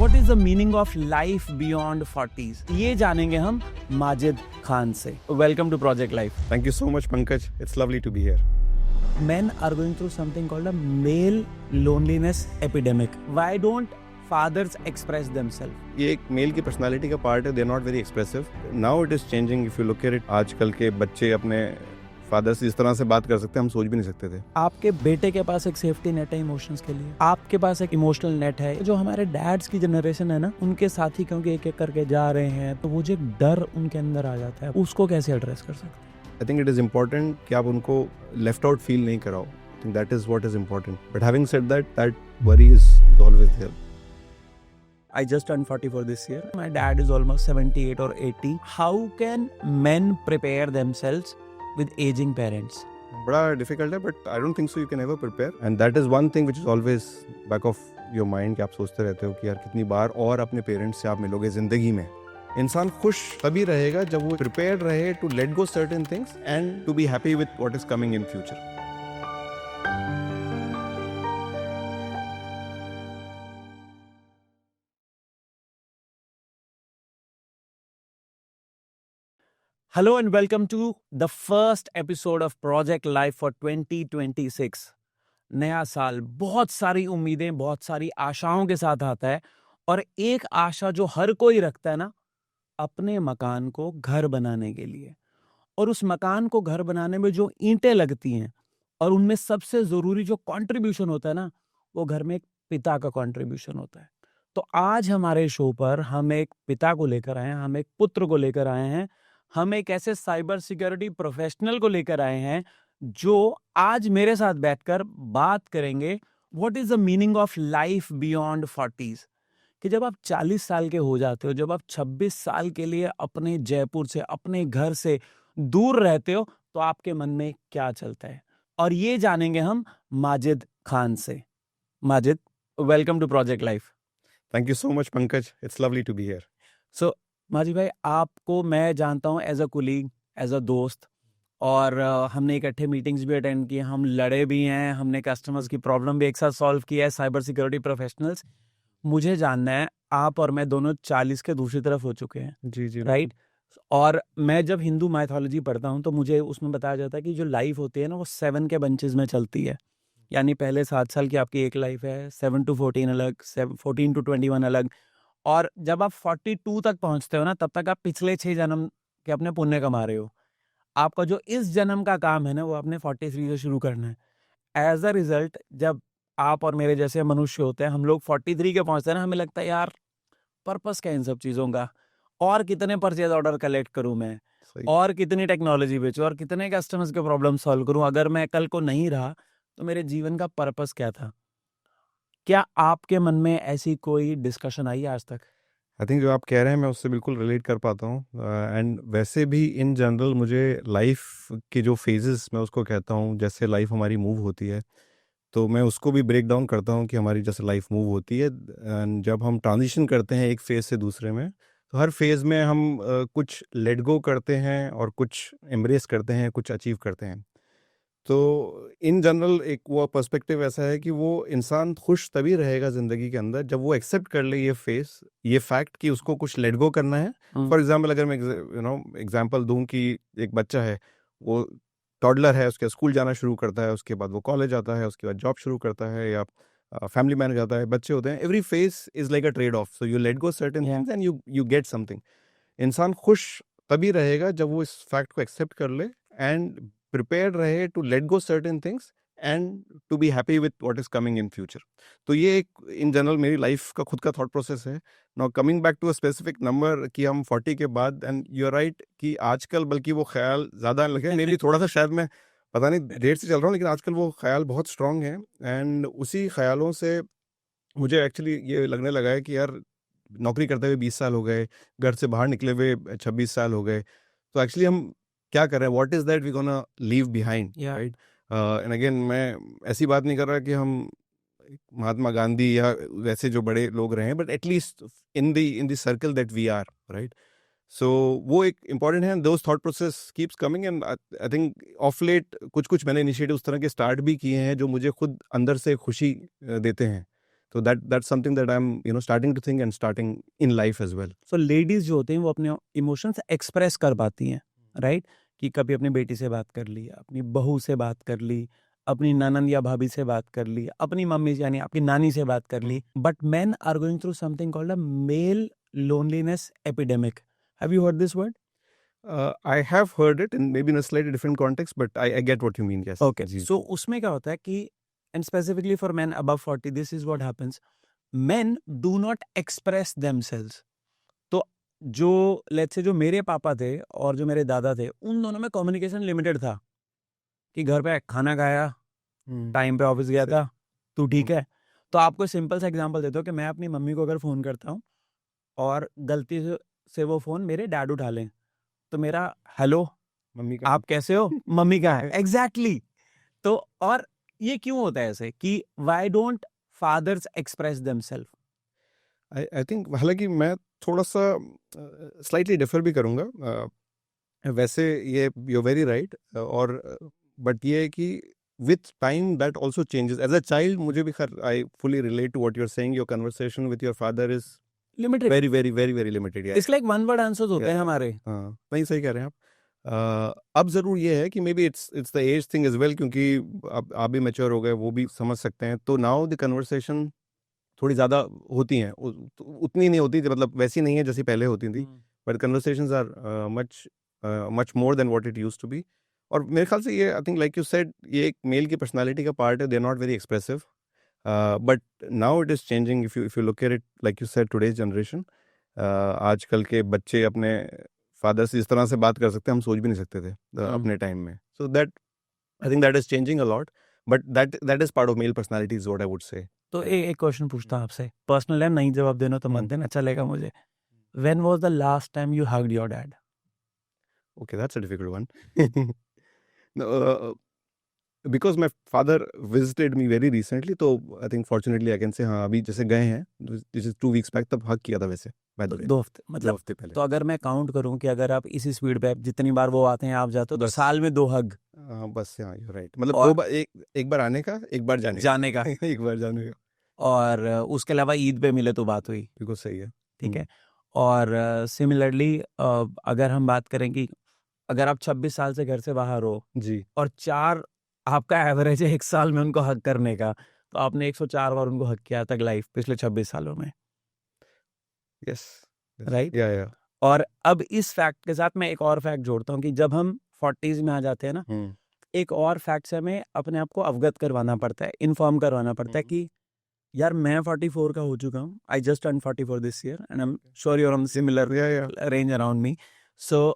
What is the meaning of life beyond 40s? ये जानेंगे हम माजिद खान से. Welcome to Project Life. Thank you so much, Pankaj. It's lovely to be here. Men are going through something called a male loneliness epidemic. Why don't fathers express themselves? ये एक male की personality का part है. They're not very expressive. Now it is changing. If you look at it, आजकल के बच्चे अपने father से इस तरह से बात कर सकते हैं, हम सोच भी नहीं सकते थे. आपके बेटे के पास एक सेफ्टी नेट है इमोशंस के लिए, आपके पास एक इमोशनल नेट है. जो हमारे डैड्स की जनरेशन है ना, उनके साथी क्योंकि एक एक करके जा रहे हैं, तो वो जो एक डर उनके अंदर आ जाता है, उसको कैसे एड्रेस कर सकते हैं? I think it is important कि आप उनको left out feel नहीं कराओ. I think that is what is important. But having said that, that worry is always there. I just turned 44 this year. My dad is almost 78 or 80. How can men prepare themselves with aging parents? बड़ा difficult है, but I don't think so you can ever prepare. And that is one thing which is always back of your mind कि आप सोचते रहते हो कि यार कितनी बार और अपने पेरेंट्स से आप मिलोगे जिंदगी में. इंसान खुश तभी रहेगा जब वो प्रिपेयर्ड रहे to let go certain things and to be happy with what is coming in future. Hello and welcome to the first episode of Project Life for 2026. नया साल बहुत सारी उम्मीदें, बहुत सारी आशाओं के साथ आता है, और एक आशा जो हर कोई रखता है ना, अपने मकान को घर बनाने के लिए. और उस मकान को घर बनाने में जो ईंटें लगती हैं और उनमें सबसे ज़रूरी जो कंट्रीब्यूशन होता है ना, वो घर में एक पिता का कंट्रीब्यूशन होता है. तो आज हमारे शो पर हम एक पिता को लेकर आए हैं, हम एक पुत्र को लेकर आए हैं, हम एक ऐसे साइबर सिक्योरिटी प्रोफेशनल को लेकर आए हैं जो आज मेरे साथ बैठकर बात करेंगे what is the meaning of life beyond 40s. कि जब आप 40 साल के हो जाते हो, जब आप 26 साल के लिए अपने जयपुर से, अपने घर से दूर रहते हो, तो आपके मन में क्या चलता है, और ये जानेंगे हम माजिद खान से. Majid, welcome to project life. Thank you so much Pankaj. It's lovely to be here. So Majid भाई, आपको मैं जानता हूँ as a colleague, as a दोस्त, और हमने इकट्ठे मीटिंग्स भी अटेंड की, हम लड़े भी हैं, हमने कस्टमर्स की प्रॉब्लम भी एक साथ सॉल्व किया है, साइबर सिक्योरिटी प्रोफेशनल्स. मुझे जानना है, आप और मैं दोनों 40 के दूसरी तरफ हो चुके हैं. जी जी, राइट. और मैं जब हिंदू माइथोलॉजी पढ़ता हूँ तो मुझे उसमें बताया जाता है कि जो लाइफ होती है ना, वो 7 के बंचेस में चलती है. यानी पहले 7 साल की आपकी एक लाइफ है, 7 to 14 अलग, 14 to 21 अलग, और जब आप 42 तक पहुँचते हो ना, तब तक आप पिछले 6 जन्म के अपने पुण्य कमा रहे हो. आपका जो इस जन्म का काम है ना, वो आपने 43 से शुरू करना है. एज अ रिजल्ट, जब आप और मेरे जैसे मनुष्य होते हैं, हम लोग 43 के पहुँचते हैं ना, हमें लगता है यार पर्पस क्या है इन सब चीज़ों का, और कितने परचेज ऑर्डर कलेक्ट करूं मैं, और कितनी टेक्नोलॉजी बेचूं, और कितने कस्टमर्स के प्रॉब्लम सॉल्व करूं. अगर मैं कल को नहीं रहा तो मेरे जीवन का पर्पस क्या था? क्या आपके मन में ऐसी कोई डिस्कशन आई आज तक? आई थिंक जो आप कह रहे हैं मैं उससे बिल्कुल रिलेट कर पाता हूँ. एंड वैसे भी इन जनरल मुझे लाइफ की जो फेजेस मैं उसको कहता हूँ, जैसे लाइफ हमारी मूव होती है, तो मैं उसको भी ब्रेक डाउन करता हूँ कि हमारी जैसे लाइफ मूव होती है, एंड जब हम ट्रांजिशन करते हैं एक फेज़ से दूसरे में, तो हर फेज़ में हम कुछ लेट गो करते हैं और कुछ एम्ब्रेस करते हैं, कुछ अचीव करते हैं. तो इन जनरल एक वो पर्सपेक्टिव ऐसा है कि वो इंसान खुश तभी रहेगा ज़िंदगी के अंदर जब वो एक्सेप्ट कर ले ये फेस, ये फैक्ट कि उसको कुछ लेट गो करना है. फॉर एग्जांपल, अगर मैं एग्जांपल दूं कि एक बच्चा है, वो टॉडलर है, उसके स्कूल जाना शुरू करता है, उसके बाद वो कॉलेज आता है, उसके बाद जॉब शुरू करता है, या फैमिली मैन जाता है. बच्चे होते हैं, every face is like a trade off, so you let go certain things and you get something. इंसान खुश तभी रहेगा जब वो इस फैक्ट को एक्सेप्ट कर ले एंड प्रिपेयर्ड रहे to let go certain things and to be happy with what is coming in future. तो ये एक इन जनरल मेरी लाइफ का खुद का थॉट प्रोसेस है. Now coming back to a specific number कि हम 40 के बाद, एंड यू आर राइट कि आजकल बल्कि वो ख्याल ज़्यादा लगे, मे भी थोड़ा सा शायद मैं पता नहीं डेट से चल रहा हूँ, लेकिन आजकल वो ख्याल बहुत स्ट्रांग है. एंड उसी ख्यालों से मुझे एक्चुअली ये लगने लगा है कि यार नौकरी करते हुए 20 साल हो गए, घर से बाहर निकले हुए 26 साल हो गए, तो एक्चुअली हम क्या कर रहे हैं, what is that we gonna leave behind, right. And again मैं ऐसी बात नहीं कर रहा कि हम महात्मा गांधी या वैसे जो बड़े लोग रहे हैं, but at least in the circle that we are, right. So वो एक इम्पॉर्टेंट है. Those thought process keeps coming, and I think of late कुछ मैंने इनिशिएटिव उस तरह के स्टार्ट भी किए हैं जो मुझे खुद अंदर से खुशी देते हैं. तो that's something that I'm starting to think and starting in life as well. So ladies जो होते हैं वो अपने इमोशंस एक्सप्रेस कर पाती हैं, राइट? कि कभी अपनी बेटी से बात कर ली, अपनी बहू से बात कर ली, अपनी ननंद या भाभी से बात कर ली, अपनी मम्मी से यानी आपकी नानी से बात कर ली. But men are going through something called a male loneliness epidemic. Have you heard this word? I have heard it in maybe in a slightly different context, but I get what you mean. Yes. Okay, जी. So उसमें क्या होता है कि and specifically for men above 40 this is what happens. Men do not express themselves. तो जो let's say जो मेरे पापा थे और जो मेरे दादा थे उन दोनों में कम्युनिकेशन लिमिटेड था कि घर पे खाना खाया, टाइम पे ऑफिस गया था, तू ठीक है. तो आपको सिंपल सा एग्जांपल देता हूँ कि मैं अपनी मम्मी को अगर फ़ोन करता हूँ और गलती से वो फ़ोन मेरे डैड उठा लें तो मेरा हेलो मम्मी का आप कैसे हो, मम्मी का है. एग्जैक्टली. तो और ये क्यों होता है ऐसे कि why don't fathers express themselves? I think हालांकि मैं थोड़ा सा स्लाइटली डिफर भी करूँगा. वैसे ये यू वेरी राइट. और बट ये है कि with time that also changes. As a child मुझे भी खैर I fully relate to what you are saying. Your conversation with your father is limited. Very very very very limited. It's like one word answers होते हैं हमारे. हाँ, नहीं सही कह रहे हैं आप. अब ज़रूर ये है कि maybe it's the age thing as well, क्योंकि अब आप भी मैच्योर हो गए, वो भी समझ सकते हैं. तो नाउ द कन्वर्सेशन थोड़ी ज़्यादा होती हैं. उतनी नहीं होती, मतलब वैसी नहीं है जैसी पहले होती थी. But conversations are much more than what it used to be. और मेरे ख्याल से ये I think like you said ये एक मेल की पर्सनालिटी का पार्ट है. They are not very expressive. But now it is changing. If you look at it like you said today's generation, आजकल के बच्चे अपने फादर से इस तरह से बात कर सकते हैं, हम सोच भी नहीं सकते थे अपने टाइम में. So that I think that is changing a lot. But that is part of male personality is what I would से. तो एक क्वेश्चन पूछता हूँ आपसे, पर्सनल है, नहीं जवाब देना तो मत देना, चलेगा मुझे. When was the last time you hugged your dad? Okay, that's a difficult one. No, because my father visited me very recently, तो I think fortunately I can say हाँ अभी जैसे गए हैं, this is 2 weeks back, तब हक किया था वैसे by the way. 2 हफ्ते 2 मतलब. हफ्ते पहले. तो अगर मैं काउंट करूं कि अगर आप इसी स्पीड पे जितनी बार वो आते हैं आप जाते हो तो बस. साल में 2 हग हाँ बस. हाँ यू राइट. मतलब और 2 बार, एक बार आने का, एक बार जाने का. एक बार जाने का. और उसके अलावा ईद पे मिले तो बात हुई. बिल्कुल सही है. ठीक है. और सिमिलरली अगर हम बात करें कि अगर आप 26 साल से घर से बाहर हो जी. और 4 आपका एवरेज है 1 साल में उनको हग करने का, तो आपने 104 बार उनको हग किया तक लाइफ पिछले 26 सालों में. यस. राइट. या. और अब इस फैक्ट के साथ मैं एक और फैक्ट जोड़ता हूँ कि जब हम 40s में आ जाते हैं ना, एक और फैक्ट से हमें अपने आप को अवगत करवाना पड़ता है, इन्फॉर्म करवाना पड़ता है कि यार मैं 44 का हो चुका हूँ. I just turn 44 this year and I am sure you are on similar range around me. So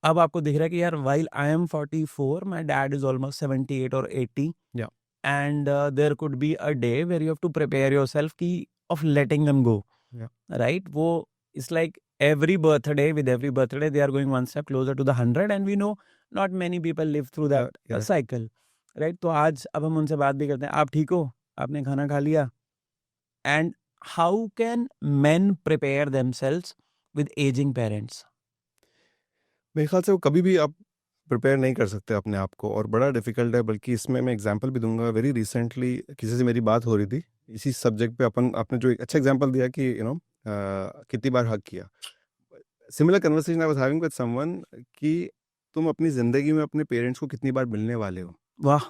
अब आपको दिख रहा है कि यार while I am 44 my dad is almost 78 और 80. Yeah. And there could be a day where you have to prepare yourself की of letting them go. Yeah. Right. वो it's like every birthday, with every birthday they are going one step closer to the 100, and we know not many people live through that Yeah. cycle. Right. तो आज अब हम उनसे बात भी करते हैं, आप ठीक हो, आपने खाना खा लिया. And how can men prepare themselves with aging parents? मेरे ख्याल से वो कभी भी आप प्रिपेयर नहीं कर सकते अपने आप को, और बड़ा डिफिकल्ट है. बल्कि इसमें मैं एग्जांपल भी दूंगा. वेरी रिसेंटली किसी से मेरी बात हो रही थी इसी सब्जेक्ट पे. आपने जो एक अच्छा एग्जांपल दिया कि कितनी बार हक किया. Similar conversation I was having with someone कि तुम अपनी ज़िंदगी में अपने पेरेंट्स को कितनी बार मिलने वाले हो. वाह.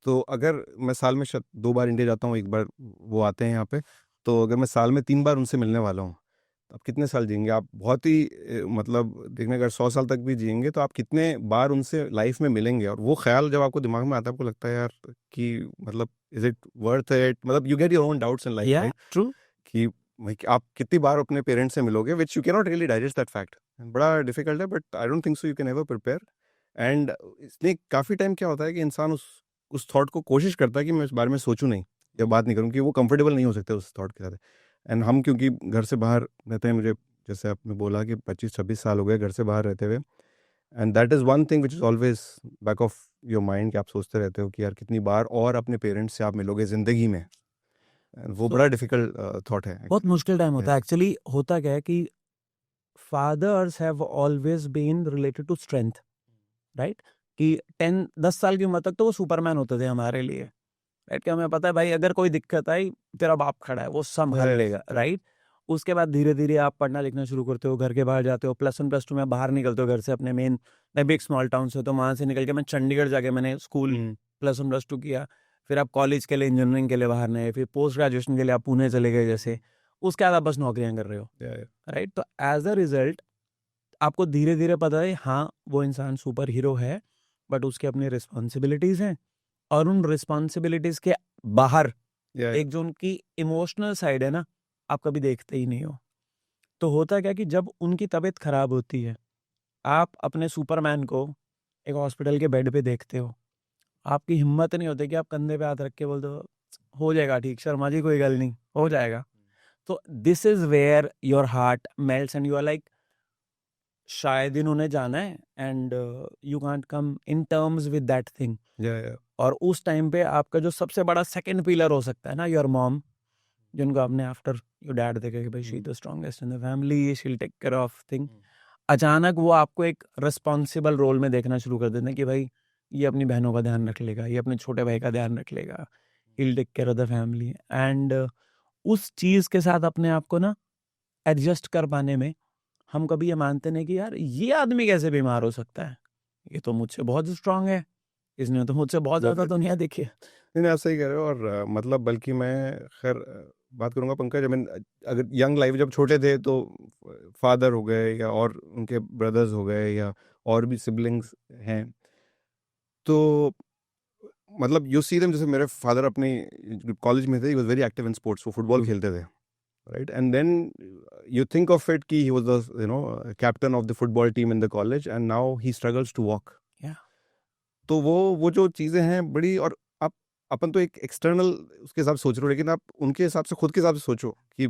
तो अगर मैं साल में 2 बार इंडिया जाता हूँ, 1 बार वो आते हैं यहाँ पे, तो अगर मैं साल में 3 बार उनसे मिलने वाला हूँ, आप कितने साल जिएंगे? आप बहुत ही मतलब देखने अगर 100 साल तक भी जिएंगे तो आप कितने बार उनसे लाइफ में मिलेंगे. और वो ख्याल जब आपको दिमाग में आता है, आपको लगता है यार कि मतलब इज इट वर्थ इट. मतलब you get your own doubts in life, right? True. कि भाई आप कितनी बार अपने पेरेंट्स से मिलोगे, which you can not really digest that fact. बड़ा डिफिकल्ट है, but I don't think so you can ever prepare. And इसलिए काफ़ी टाइम क्या होता है कि इंसान उस थॉट को कोशिश करता है कि मैं इस बारे में सोचूं नहीं या बात नहीं करूं, कि वो कंफर्टेबल नहीं हो सकते उस थॉट के साथ. एंड हम क्योंकि घर से बाहर रहते हैं, मुझे जैसे आपने बोला कि 25-26 साल हो गए घर से बाहर रहते हुए. And that is one thing which is always back of your mind, कि आप सोचते रहते हो कि यार कितनी बार और अपने पेरेंट्स से आप मिलोगे ज़िंदगी में. वो बड़ा डिफिकल्ट थॉट है. बहुत मुश्किल टाइम होता है एक्चुअली. होता क्या है कि fathers have always been related to strength. Right. कि 10-10 साल की उम्र तक तो वो सुपरमैन होते थे हमारे लिए. राइट, क्या हमें पता है भाई अगर कोई दिक्कत आई तेरा बाप खड़ा है, वो संभाल Yes. लेगा, राइट। उसके बाद धीरे धीरे आप पढ़ना लिखना शुरू करते हो, घर के बाहर जाते हो, +1 +2 में बाहर निकलते हो घर से अपने मेन, मैं भी एक स्मॉल टाउन से, तो वहाँ से निकल के मैं चंडीगढ़ जाके मैंने स्कूल +1 +2 किया। फिर आप कॉलेज के लिए, इंजीनियरिंग के लिए बाहर गए, फिर पोस्ट ग्रेजुएशन के लिए आप पुणे चले गए जैसे। उसके बाद आप बस नौकरियां कर रहे हो, Yeah, yeah. राइट। तो एज अ रिजल्ट आपको धीरे धीरे पता है हाँ वो इंसान सुपर हीरो है, बट उसकी अपनी रिस्पॉन्सिबिलिटीज हैं, और उन रिस्पॉन्सिबिलिटीज के बाहर Yeah, एक जो उनकी इमोशनल साइड है ना, आप कभी देखते ही नहीं हो। तो होता क्या कि जब उनकी तबीयत खराब होती है, आप अपने सुपरमैन को एक हॉस्पिटल के बेड पे देखते हो, आपकी हिम्मत नहीं होती कि आप कंधे पे हाथ रख के बोल दो हो जाएगा ठीक, शर्मा जी कोई गल नहीं, हो जाएगा। तो this is where your heart melts and you are like शायद इन्होंने जाना है, and you can't come in terms with that thing. yeah, yeah. और उस टाइम पे आपका जो सबसे बड़ा सेकंड पिलर हो सकता है ना, योर मॉम, जिनको आपने आफ्टर योर डैड देखा कि भाई she the strongest in the family, she will take care of thing, अचानक वो आपको एक रिस्पॉन्सिबल रोल में देखना शुरू कर देते हैं कि भाई ये अपनी बहनों का ध्यान रख लेगा, ये अपने छोटे भाई का ध्यान रख लेगा, he will take care of the family. And उस चीज़ के साथ अपने आप को ना एडजस्ट कर पाने में हम कभी ये मानते नहीं कि यार ये आदमी कैसे बीमार हो सकता है, ये तो मुझसे बहुत स्ट्रांग है, इसने तो मुझसे बहुत ज़्यादा दुनिया देखी है। नहीं नहीं, आप सही कह रहे हो। और मतलब बल्कि मैं खैर बात करूंगा पंकज, मैं अगर यंग लाइफ जब छोटे थे तो फादर हो गए या और उनके ब्रदर्स हो गए या और भी सिबलिंग्स हैं, तो मतलब यू सी देम, जैसे मेरे फादर अपने कॉलेज में थे, he was very active in sports, वो फुटबॉल खेलते थे, right. And then you think of it कि he was the captain of the football team in the college, and now he struggles to walk. Yeah. तो वो जो चीज़ें हैं बड़ी, और आप अपन तो एक एक्सटर्नल उसके हिसाब से सोच रहे हो, लेकिन आप उनके हिसाब से, खुद के हिसाब से सोचो कि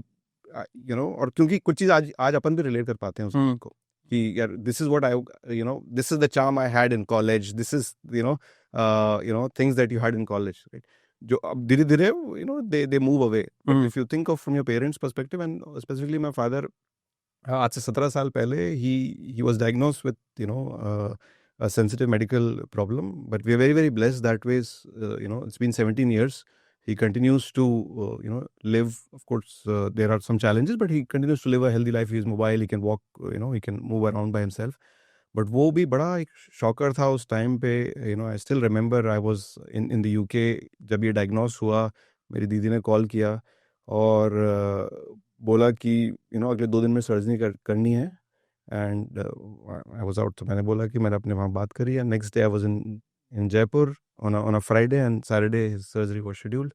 और क्योंकि कुछ चीज़ आज आज अपन भी रिलेट कर पाते हैं उस चीज़ को कि यार this is what I this is the charm I had in college, this is things that you had in college, right. जो अब धीरे धीरे they move away, but if you think of from your parents perspective, and specifically my father, आज से 17 साल पहले he was diagnose with a sensitive medical problem, but we are very very blessed that way. It's been 17 years. He continues to live. Of course, there are some challenges, but he continues to live a healthy life. He is mobile, he can walk, he can move around by himself. But वो भी बड़ा एक shocker था उस time पे। I still remember I was in the UK जब ये diagnose हुआ, मेरी दीदी ने कॉल किया और बोला कि अगले 2 दिन में सर्जरी करनी है, एंड आई वाज आउट। तो मैंने बोला कि मैंने अपने वहाँ बात करी, and next day I was in Jaipur on a Friday, and Saturday his surgery was scheduled.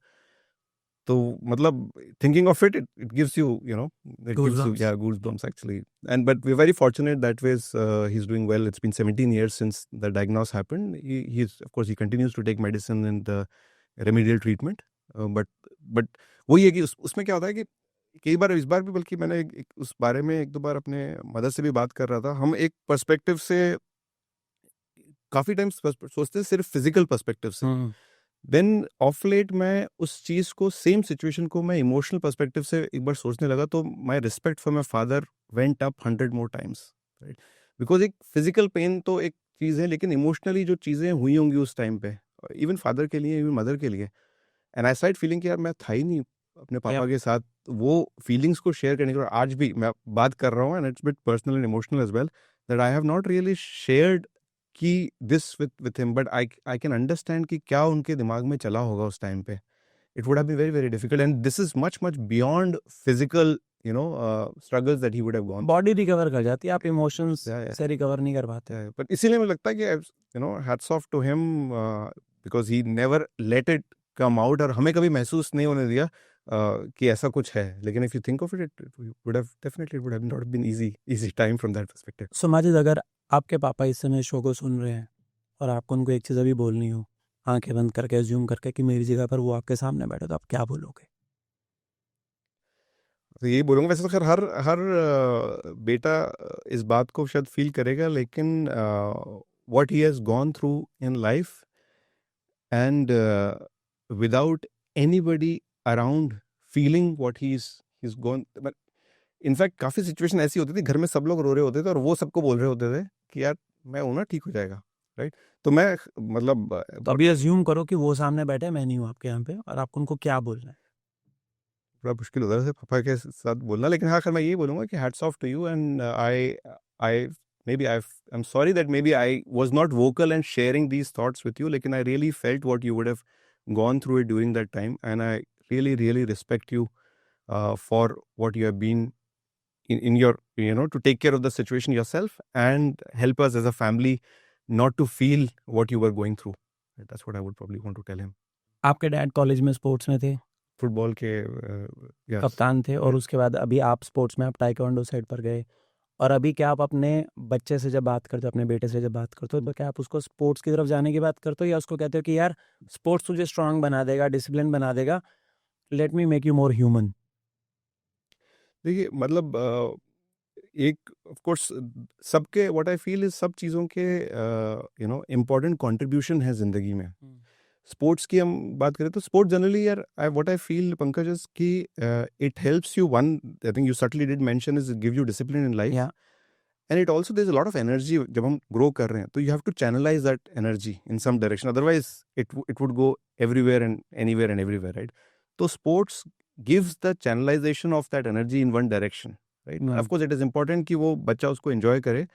तो मतलब thinking of it gives you it gives you, yeah, goosebumps actually. And but we're very fortunate that ways he's doing well. It's been 17 years since the diagnosis happened. He's, of course, he continues to take medicine and the remedial treatment. But वही है कि उसमें क्या होता है कि कई बार, इस बार भी बल्कि मैंने उस बारे में 1-2 बार अपने मदर से भी बात कर रहा था। हम एक पर्सपेक्टिव से काफ़ी टाइम सोचते हैं, सिर्फ फिजिकल पर्सपेक्टिव से। देन ऑफ लेट मैं उस चीज़ को, सेम सिचुएशन को मैं इमोशनल पर्सपेक्टिव से एक बार सोचने लगा, तो my respect for my father went up 100 more times, right. Because एक फिजिकल पेन तो एक चीज़ है, लेकिन इमोशनली जो चीज़ें हुई होंगी उस टाइम पे, इवन फादर के लिए, इवन मदर के लिए, एंड आई स्टार्ट फीलिंग कि यार मैं था ही नहीं अपने पापा के साथ वो फीलिंग्स को शेयर करने के लिए। आज भी मैं बात कर रहा हूँ, and it's bit personal and emotional as well, that I have not really shared कि this with him, but I can understand कि क्या उनके दिमाग में चला होगा उस टाइम पे। It would have been very very difficult, and this is much much beyond physical struggles that he would have gone. बॉडी रिकवर कर जाती है, आप इमोशंस से रिकवर नहीं कर पाते। But इसीलिए मुझे लगता है कि hats off to him, because he never let it come out, और हमें कभी महसूस नहीं होने दिया कि ऐसा कुछ है। लेकिन if you think of it, it would have definitely, it would have not been easy time from that perspective. सो माजिद, अगर आपके पापा इस समय शो को सुन रहे हैं और आपको उनको एक चीज़ अभी बोलनी हो, आंखें बंद करके अज्यूम करके कि मेरी जगह पर वो आपके सामने बैठे, तो आप क्या बोलोगे? तो यही बोलूँगा। वैसे तो खैर हर बेटा इस बात को शायद फील करेगा, लेकिन what he has gone through in life, and without anybody around feeling what he's gone, but in fact काफ़ी सिचुएशन ऐसी होती थी, घर में सब लोग रो रहे होते थे और वो सबको बोल रहे होते थे कि यार मैं हूं ना, ठीक हो जाएगा, राइट। तो मैं मतलब तो अभी अज्यूम करो कि वो सामने बैठे, मैं नहीं हूँ आपके यहाँ पे, और आपको उनको क्या बोलना है? बड़ा मुश्किल होता है पापा के साथ बोलना, लेकिन हाँ खैर मैं ये बोलूँगा कि hats off to you, and I maybe I'm sorry that maybe I was not vocal and sharing these thoughts with you, लेकिन I really felt what you would have gone through it during that time, and I really respect you for what you have been in your, to take care of the situation yourself and help us as a family not to feel what you were going through. That's what I would probably want to tell him. आपके dad college में sports में थे, football के yes, कप्तान थे, और उसके बाद अभी आप स्पोर्ट्स में, आप टाइकोंडो साइड पर गए, और अभी क्या आप अपने बच्चे से जब बात करते हो, अपने बेटे से जब बात करते हो, तो क्या आप उसको स्पोर्ट्स की तरफ जाने की बात करते हो, या उसको कहते हो कि यार स्पोर्ट्स तुझे स्ट्रांग बना देगा, डिसिप्लिन बना देगा, let me make you more human? देखिए मतलब एक ऑफ कोर्स सबके व्हाट आई फील इज सब चीज़ों के इम्पोर्टेंट कंट्रीब्यूशन है ज़िंदगी में। स्पोर्ट्स की हम बात करें तो स्पोर्ट जनरली यार what I feel Pankaj is कि it helps you, one I think you certainly did mention, is give you discipline in life, yeah and it also there is a lot of energy जब हम grow कर रहे हैं, तो you have to channelize that energy in some direction, otherwise it would go everywhere and anywhere and everywhere, right? तो sports gives the channelisation of that energy in one direction, right? Of course it is important कि वो बच्चा उसको enjoy करे,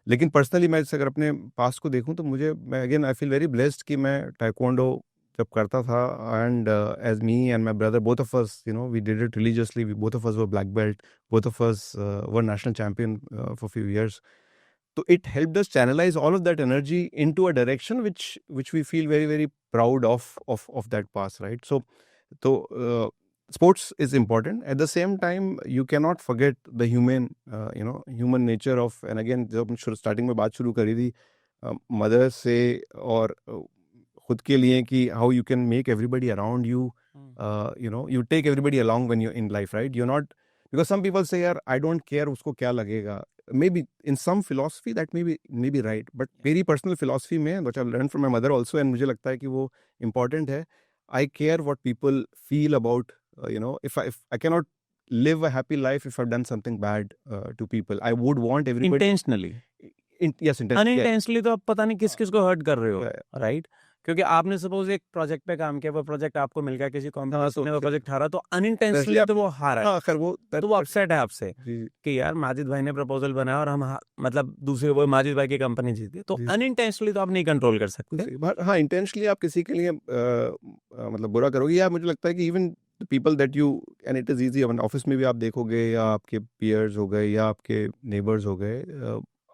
लेकिन personally मैं अगर अपने पास को देखूं तो मैं again I feel very blessed कि मैं टाइकोंडो जब करता था, and as me and my brother both of us we did it religiously, both of us were black belt, both of us were national champion for a few years. So it helped us channelize all of that energy into a direction which we feel very proud of that past, right? So sports is important. At the same time, you cannot forget the human nature of, and again जब starting में बात शुरू करी थी mother से और खुद के लिए कि how you can make everybody around you, you take everybody along when you're in life, right? You're not, because some people say यार I don't care उसको क्या लगेगा, maybe in some philosophy that may be right, but मेरी personal philosophy में which I've learned from my mother also, and मुझे लगता है कि वो important है, I care what people feel about, if I cannot live a happy life if I've done something bad to people. I would want everybody intentionally, yes, intentionally, unintentionally तो आप पता नहीं किस किस को हर्ट कर रहे हो, yeah. राइट? क्योंकि आपने सपोज एक प्रोजेक्ट पे काम किया, वो प्रोजेक्ट आपको मिल गया, किसी कॉम्पिटिशन में वो प्रोजेक्ट हारा, तो अनइंटेंशनली तो वो हारा है, हाँ खैर वो तो वो अपसेट है आपसे जी कि यार माजिद भाई ने प्रपोजल बनाया और हम मतलब दूसरे वो माजिद भाई की कंपनी जीत गई, तो जी। अनइंटेंशनली तो आप नहीं कंट्रोल कर सकते। हाँ इंटेंशनली आप किसी के लिए मतलब बुरा करोगे, या मुझे लगता है कि even people that you, and it is easy, office में भी आप देखोगे या आपके पीयर्स हो गए या आपके नेबर्स हो गए,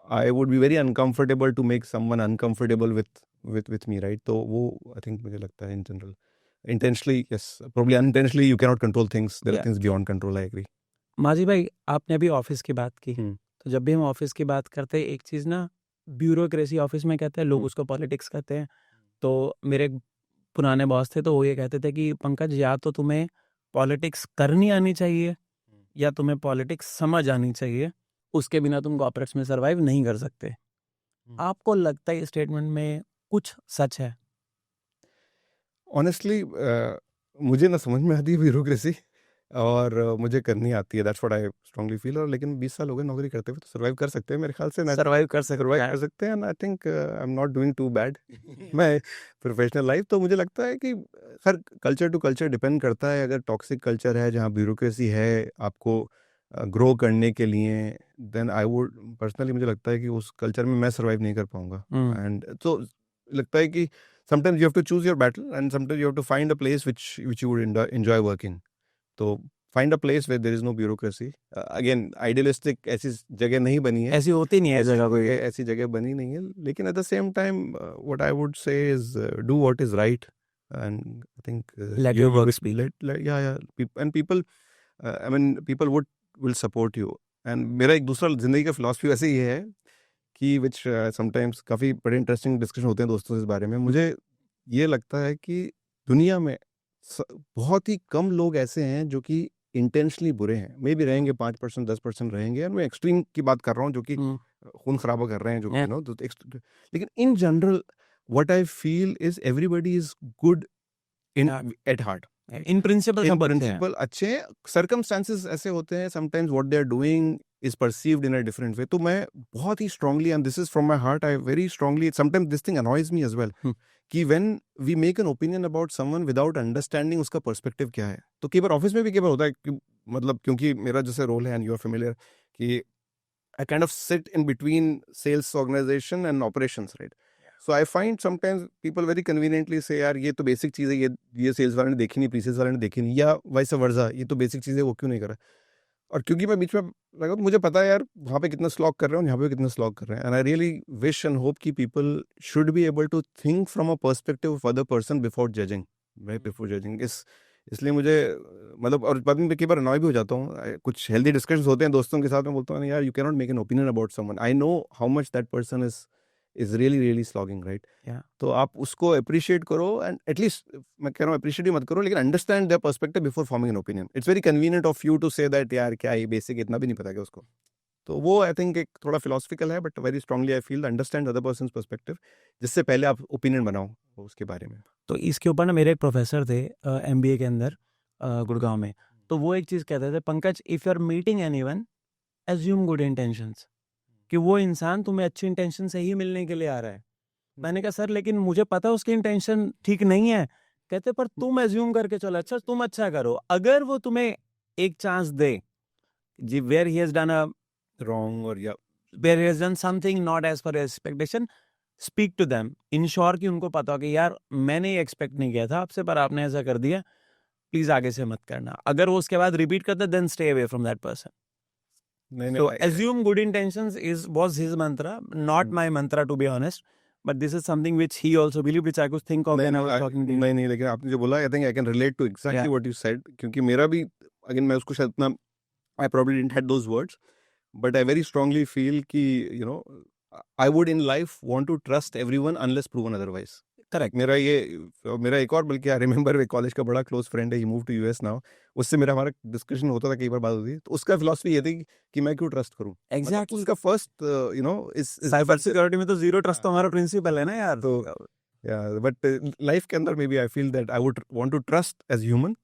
I would be very uncomfortable to make someone uncomfortable with me, right? तो वो आई थिंक मुझे लगता है in general intentionally, yes, probably unintentionally you cannot control things, there are things beyond control, I agree. माजी भाई, आपने अभी office की बात की, हम्म तो जब भी हम ऑफिस की बात करते हैं, एक चीज़ ना, ब्यूरोक्रेसी ऑफिस में कहते हैं लोग, उसको पॉलिटिक्स कहते हैं। तो मेरे एक पुराने बॉस थे, तो वो ये कहते थे कि पंकज, या तो तुम्हें पॉलिटिक्स करनी आनी चाहिए या तुम्हें पॉलिटिक्स समझ आनी चाहिए, उसके बिना तुम कॉर्पोरेट्स में सर्वाइव नहीं कर सकते। आपको लगता है इस स्टेटमेंट में कुछ सच है? ऑनेस्टली मुझे ना समझ में आती है ब्यूरोक्रेसी, और मुझे करनी आती है, that's what I strongly feel. और लेकिन 20 साल हो गए नौकरी करते हुए, तो सर्वाइव कर सकते हैं मेरे ख्याल से, सर्वाइव कर सर्वाइव कर सकते हैं, and I think I am not doing too bad मैं प्रोफेशनल लाइफ। तो मुझे लगता है कि हर कल्चर टू कल्चर डिपेंड करता है। अगर टॉक्सिक कल्चर है जहाँ ब्यूरोक्रेसी है आपको ग्रो करने के लिए, देन आई वुड पर्सनली, मुझे लगता है कि उस कल्चर में मैं सर्वाइव नहीं कर पाऊंगा। एंड तो लगता है कि sometimes you have to choose your battle, and sometimes you have to find a place which you would enjoy working. So find a place where there is no bureaucracy. Again, idealistic ऐसी जगह नहीं बनी है, ऐसी होती नहीं है जगह कोई, ऐसी जगह बनी नहीं है, लेकिन at the same time what I would say is do what is right, and I think let your work speak. yeah and people I mean people will support you. And मेरा एक दूसरा जिंदगी का philosophy वैसे ही है कि विच sometimes काफ़ी बड़े इंटरेस्टिंग डिस्कशन होते हैं दोस्तों से इस बारे में। मुझे ये लगता है कि दुनिया में बहुत ही कम लोग ऐसे हैं जो कि इंटेंशनली बुरे हैं। मे भी रहेंगे 5% 10% रहेंगे, और मैं एक्सट्रीम की बात कर रहा हूँ जो कि खून खराबा कर रहे हैं, जो लेकिन in general what I feel is everybody is good in at heart, in principle अच्छे हैं। सर्कमस्टेंसेस ऐसे होते हैं sometimes, what they are doing is perceived in a different way. तो मैं बहुत ही strongly, and this is from my heart, I very strongly, sometimes this thing annoys me as well, कि when we make an opinion about someone without understanding उसका perspective क्या है. तो कई बार office में भी कई बार होता है कि मतलब क्योंकि मेरा जैसे रोल है, and you are familiar, कि I kind of sit in between sales organization and operations, right? So I find sometimes people very conveniently say यार ये तो बेसिक चीज़ है, ये सेल्स वाले ने देखी नहीं, प्रीसेल्स वाले ने देखी नहीं, या वाइस वर्सा, ये तो बेसिक चीज़ है, वो क्यों नहीं कर रहा. और क्योंकि मैं बीच में लगा, तो मुझे पता है यार वहाँ पे कितना स्लॉग कर रहे हैं और यहाँ पे कितना स्लॉग कर रहे हैं. And I really wish and hope कि people should be able to think from a perspective of other person before judging, right, before judging. इसलिए मुझे मतलब, और बाद में कई बार अनॉय भी हो जाता हूँ. कुछ हेल्दी डिस्कशंस होते हैं दोस्तों के साथ, में बोलता हूँ यार you can not make an opinion about someone, I know how much that person is really really slogging, right. तो आप उसको अप्रिशिएट करो, एंड एटलीस्ट मैं कह रहा हूँ अप्रिशिएट ही मत करो, लेकिन understand their perspective before forming an opinion. It's very convenient of you to say that यार क्या ये बेसिक इतना भी नहीं पता क्या उसको. तो वो आई थिंक एक थोड़ा फिलोसफिकल है, but very strongly I feel understand other persons perspective, जिससे पहले आप ओपिनियन बनाओ उसके बारे में. तो इसके ऊपर ना मेरे एक प्रोफेसर थे एमबीए के अंदर गुड़गांव में. तो वो एक चीज़ कहते थे, Pankaj if you are meeting anyone assume good intentions, कि वो इंसान तुम्हें अच्छी इंटेंशन से ही मिलने के लिए आ रहा है. मैंने कहा सर लेकिन मुझे पता है उसकी इंटेंशन ठीक नहीं है. कहते पर तुम एज्यूम करके चलो, अच्छा तुम अच्छा करो, अगर वो तुम्हें एक चांस दे जी where he has done a wrong, और या where he has done something not as per expectation, speak to them, ensure कि उनको पता हो कि यार मैंने ये एक्सपेक्ट नहीं किया था आपसे, पर आपने ऐसा कर दिया, प्लीज आगे से मत करना. अगर वो उसके बाद रिपीट करते then stay away from that person. So assume good intentions was his mantra, not my mantra to be honest, but this is something which he also believed, which I could think of when I was talking to you. नहीं, लेकिन आपने जो बोला, I think I can relate to exactly what you said, क्योंकि मेरा भी again मैं उसको शायद इतना, I probably didn't had those words, but I very strongly feel कि you know I would in life want to trust everyone unless proven otherwise. Correct. मेरा एक और, बल्कि आई रिमेंबर कॉलेज का बड़ा क्लोज फ्रेंड है, ही मूव टू यूएस नाउ, उससे मेरा हमारा डिस्कशन होता था, कई बार बात होती थी, तो उसका फिलॉसफी ये थी कि मैं क्यों ट्रस्ट करूं. एग्जैक्टली. उसका फर्स्ट यू नो इस साइबर सिक्योरिटी में तो जीरो ट्रस्ट तो हमारा प्रिंसिपल है ना यार. तो बट लाइफ के अंदर maybe I feel that I would want to trust as human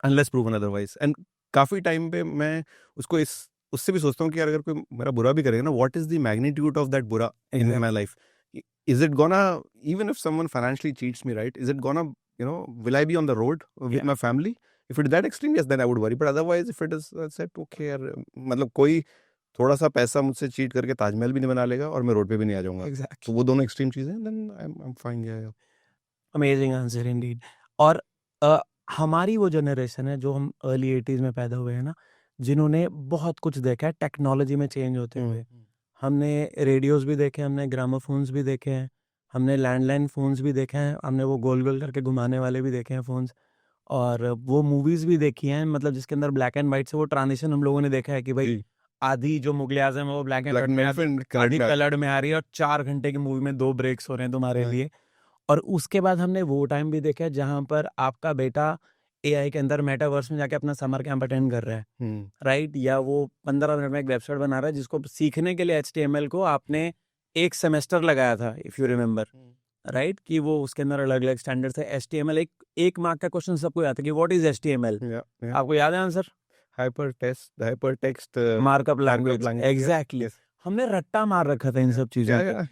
unless proven otherwise. And काफी टाइम पे मैं उसको उससे भी सोचता हूँ कि यार अगर कोई मेरा बुरा भी करेगा ना, what is the magnitude of that बुरा in my life. Is it gonna, even if someone financially cheats me, right, is it gonna, will I be on the road with my family? If it is that extreme, yes, then I would worry. But otherwise, if it is said, okay यार, मतलब कोई थोड़ा सा पैसा मुझसे cheat करके ताजमहल भी नहीं बना लेगा और मैं रोड पे भी नहीं आ जाऊंगा. Exactly. तो वो दोनों एक्सट्रीम चीजें हैं, then I'm fine. Yeah. Amazing answer Indeed. और हमारी वो जनरेशन है जो हम अर्ली 80s में पैदा हुए हैं ना, जिन्होंने बहुत कुछ देखा है टेक्नोलॉजी में चेंज होते हुए. हमने रेडियोस भी देखे, हमने ग्रामोफोन्स भी देखे हैं, हमने लैंडलाइन फ़ोन्स भी देखे हैं, हमने वो गोल गोल करके घुमाने वाले भी देखे हैं फ़ोन्स, और वो मूवीज़ भी देखी हैं, मतलब जिसके अंदर ब्लैक एंड वाइट से वो ट्रांजिशन हम लोगों ने देखा है कि भाई आधी जो मुगले आजम है वो ब्लैक एंड वाइट में, आधी कलर्ड में आ रही है, और 4 घंटे की मूवी में 2 ब्रेक्स हो रहे हैं तुम्हारे लिए. और उसके बाद हमने वो टाइम भी देखा है जहाँ पर आपका बेटा एआई के अंदर मेटावर्स में जाके अपना समर कैंप अटेंड कर रहा है, राइट, या वो 15 मिनट में एक वेबसाइट बना रहा है जिसको सीखने के लिए HTML को आपने एक सेमेस्टर लगाया था, इफ यू रिमेंबर, राइट, कि वो उसके अंदर अलग अलग स्टैंडर्ड थे. HTML एक मार्क का क्वेश्चन सबको याद है कि व्हाट इज HTML. आपको याद है answer? Hyper text markup language. Exactly. हमने रट्टा मार रखा था इन सब चीजों को.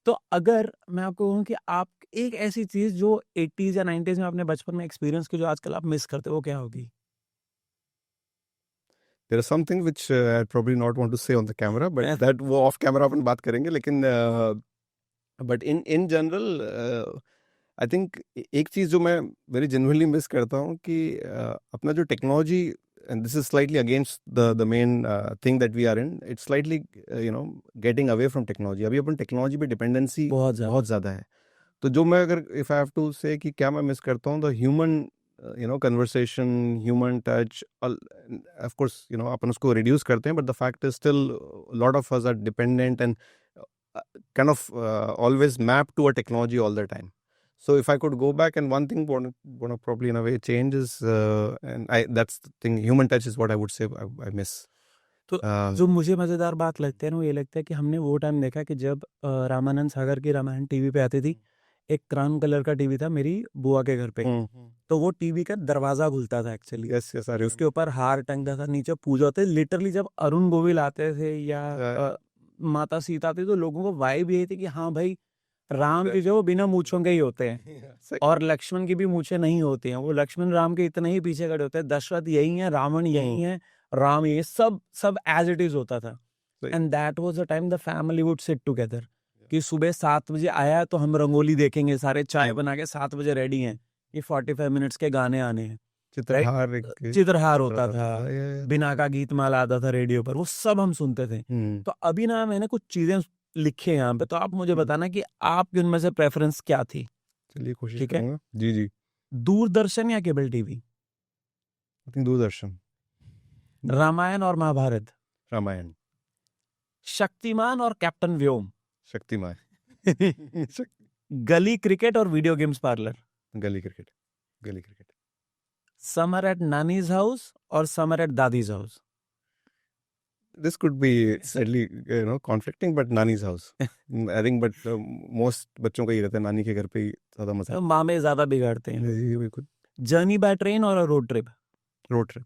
तो अगर मैं आपको कहूँ कि आप एक ऐसी चीज जो 80s या 90s में आपने बचपन में एक्सपीरियंस की जो आजकल आप मिस करते हो, वो क्या होगी? There is something which I probably not want to say on the camera, but that वो off camera अपन बात करेंगे, लेकिन but in general I think एक चीज जो मैं very genuinely miss करता हूँ कि अपना जो technology, and this is slightly against the main thing that we are in, it's slightly getting away from technology. अभी अपन टेक्नोलॉजी पे डिपेंडेंसी बहुत ज़्यादा है. तो जो मैं अगर if I have to say कि क्या मैं मिस करता हूँ, the human conversation, human touch, of course अपन उसको reduce करते हैं, but the fact is still a lot of us are dependent and kind of always map to a technology all the time. So if I could go back, and one thing want to probably in a way change is and that's the thing, human touch is what I would say I miss. तो जो मुझे मज़ेदार बात लगती है ना, वो ये लगता है कि हमने वो टाइम देखा कि जब रामानंद सागर की रामायण टीवी पे आती थी, एक क्राउन कलर का टीवी था मेरी बुआ के घर पे। तो वो टीवी का दरवाजा खुलता था एक्चुअली, यस यस अरे उसके ऊपर हार टंगता था, नीचे पूजा होते। लिटरली जब अरुण गोविल आते थे या माता सीता आती, तो लोगों को वाइब यही थी कि हाँ भाई, राम जी जो वो बिना मूंछों के ही होते हैं, और लक्ष्मण की भी मूछें नहीं होती हैं। वो लक्ष्मण राम के इतने ही पीछे खड़े होते हैं, दशरथ यही है, रावण यही है, राम ये सब सब एज इट इज होता था। And that was the time the family would sit together, कि सुबह 7 बजे आया तो हम रंगोली देखेंगे, सारे चाय बना के 7 बजे रेडी हैं, ये 45 मिनट्स के गाने आने हैं। चित्रहार चित्रहार होता था, बिना का गीत माला आता था रेडियो पर, वो सब हम सुनते थे। तो अभी ना मैंने कुछ चीजें लिखे यहाँ पे, तो आप मुझे बताना कि आपकी उनमें से प्रेफरेंस क्या थी। चलिए कोशिश ठीक है, करूंगा। जी जी। दूरदर्शन या cable TV? I think Doordarshan. Ramayan और महाभारत? रामायण। शक्तिमान और कैप्टन व्योम? शक्तिमान। गली क्रिकेट और वीडियो गेम्स पार्लर? गली क्रिकेट। गली क्रिकेट। समर एट नानीज हाउस और समर एट दादीज house? This could be slightly conflicting, but Nani's house. I think, but most बच्चों का ही रहता है नानी के घर पे ही ज्यादा मजा। मामे ज्यादा बिगाड़ते हैं। बिल्कुल। जर्नी बाय ट्रेन और road trip? Road trip.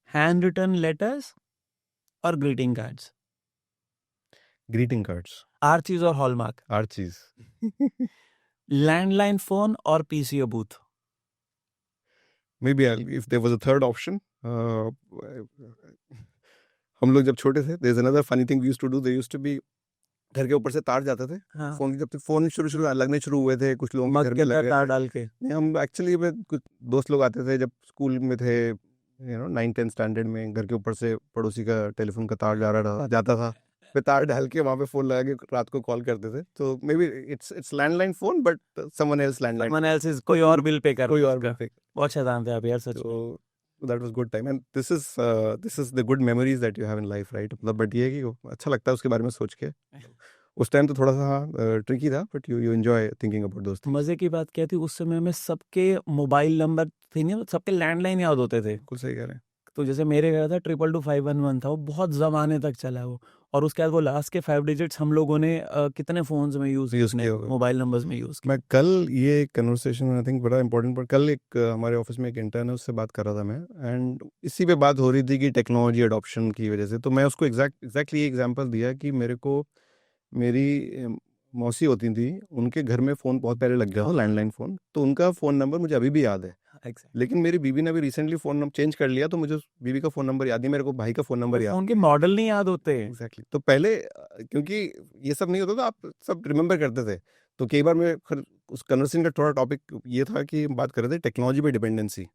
Hand written letters और greeting cards? Greeting cards. Archies और हॉलमार्क? आर्चीज। लैंडलाइन फोन और PCO booth? Maybe if there was a third option. हम लोग जब छोटे थे, there's another funny thing we used to do. There used to be घर के ऊपर से तार जाते थे। हाँ। फोन जब तक फोन शुरू लगने शुरू हुए थे, कुछ लोगों के घर में लगे तार डाल के। नहीं, हम एक्चुअली में कुछ दोस्त लोग आते थे जब स्कूल में थे, 9-10 स्टैंडर्ड में, घर के ऊपर से पड़ोसी का टेलीफोन का तार जाता था, फिर तार डाल के वहां पे फोन लगा के रात को कॉल करते थे। तो may be it's landline phone, but someone else landline, कोई और बिल पे कर, कोई और बिल पे। बहुत शैतान थे आप यार, सच में। तो that was good time, and this is the good memories that you have in life, right? मतलब बट ये है कि अच्छा लगता है उसके बारे में सोच के। उस टाइम तो थोड़ा सा ट्रिकी था, but you enjoy thinking about those things. मजे की बात क्या थी, उस समय में सबके मोबाइल नंबर थे नहीं, सबके लैंडलाइन याद होते थे। बिल्कुल सही कह रहे हैं। तो जैसे मेरे घर था 222-511 था, वो बहुत जमाने तक चला वो। और उसके बाद वो लास्ट के 5 डिजिट्स हम लोगों ने कितने फोन्स में यूज किए, मोबाइल नंबर्स में यूज किए। मैं कल ये कन्वर्सेशन आई थिंक बड़ा इंपॉर्टेंट, पर कल एक हमारे ऑफिस में एक इंटर्न है, उससे बात कर रहा था मैं, एंड इसी पे बात हो रही थी कि टेक्नोलॉजी अडॉप्शन की वजह से। तो मैं उसको एग्जैक्टली ये एग्जांपल दिया कि मेरे को मेरी मौसी होती थी, उनके घर में फ़ोन बहुत पहले लग गया था, लैंडलाइन फ़ोन, तो उनका फ़ोन नंबर मुझे अभी भी याद है। लेकिन मेरी बीवी ने अभी रिसेंटली फ़ोन नंबर चेंज कर लिया, तो मुझे बीवी का फ़ोन नंबर याद नहीं, मेरे को भाई का फ़ोन नंबर याद। फ़ोन के मॉडल नहीं याद होते। एग्जैक्टली। तो पहले क्योंकि ये सब नहीं होता था, आप सब रिमेंबर करते थे। तो कई बार मैं उस कन्वर्सेशन का थोड़ा टॉपिक ये था कि हम बात कर रहे थे टेक्नोलॉजी पे डिपेंडेंसी।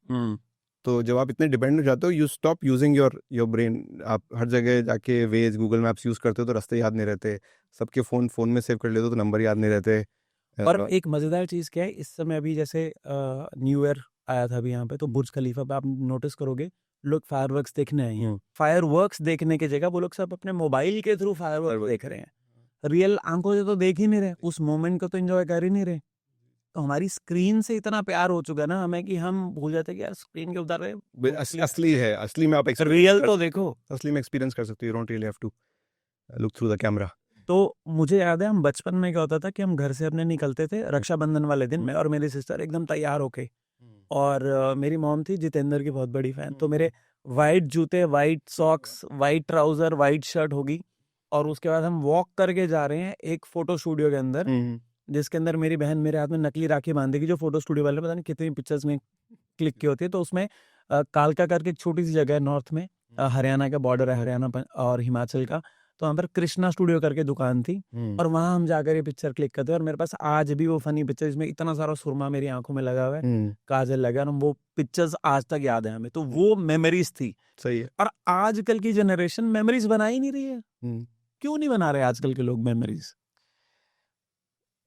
तो जब आप इतने डिपेंड हो जाते हो, you stop using your brain. आप हर जगह जाके वेज गूगल मैप्स यूज़ करते हो तो रास्ते याद नहीं रहते, सबके फ़ोन में सेव कर लेते हो तो नंबर याद नहीं रहते। और एक मज़ेदार चीज़ क्या है, इस समय अभी जैसे न्यू ईयर आया था अभी यहाँ पे, तो बुर्ज खलीफा पे आप नोटिस करोगे लोग फायरवर्क्स देखने आए हैं। फायरवर्क्स देखने की जगह वो लोग सब अपने मोबाइल के थ्रू फायरवर्क्स देख रहे हैं। रियल आंखों से तो देख ही नहीं रहे, उस मोमेंट को तो एंजॉय कर ही नहीं रहे। तो हमारी स्क्रीन से इतना प्यार हो चुका ना हमें कि हम भूल जाते हैं कि यार स्क्रीन के उधर असली है, असली में आप रियल तो देखो, असली में एक्सपीरियंस कर सकते हो। You don't really have to look through the camera. तो मुझे याद है हम बचपन में क्या होता था कि हम घर से अपने निकलते थे रक्षाबंधन वाले दिन में, और मेरी सिस्टर एकदम तैयार होके, और मेरी मॉम थी जितेंद्र की बहुत बड़ी फैन, तो मेरे वाइट जूते, white socks, white trouser, white shirt होगी, और उसके बाद हम वॉक करके जा रहे हैं एक फोटो स्टूडियो के अंदर, जिसके अंदर मेरी बहन मेरे हाथ में नकली राखी बांधेगी, जो फोटो स्टूडियो वाले पता नहीं कितनी पिक्चर्स में क्लिक की होती है। तो उसमें कालका करके एक छोटी सी जगह है नॉर्थ में, हरियाणा का बॉर्डर है, हरियाणा और हिमाचल का, तो वहाँ पर कृष्णा स्टूडियो करके दुकान थी, और वहाँ हम जाकर ये पिक्चर क्लिक करते हैं। और मेरे पास आज भी वो फनी पिक्चर, इसमें इतना सारा सुरमा मेरी आंखों में लगा हुआ है, काजल लगा, और वो पिक्चर्स आज तक याद है हमें। तो वो मेमोरीज थी। सही है। और आजकल की जनरेशन मेमोरीज बना ही नहीं रही है। क्यों नहीं बना रहे आजकल के लोग मेमोरीज?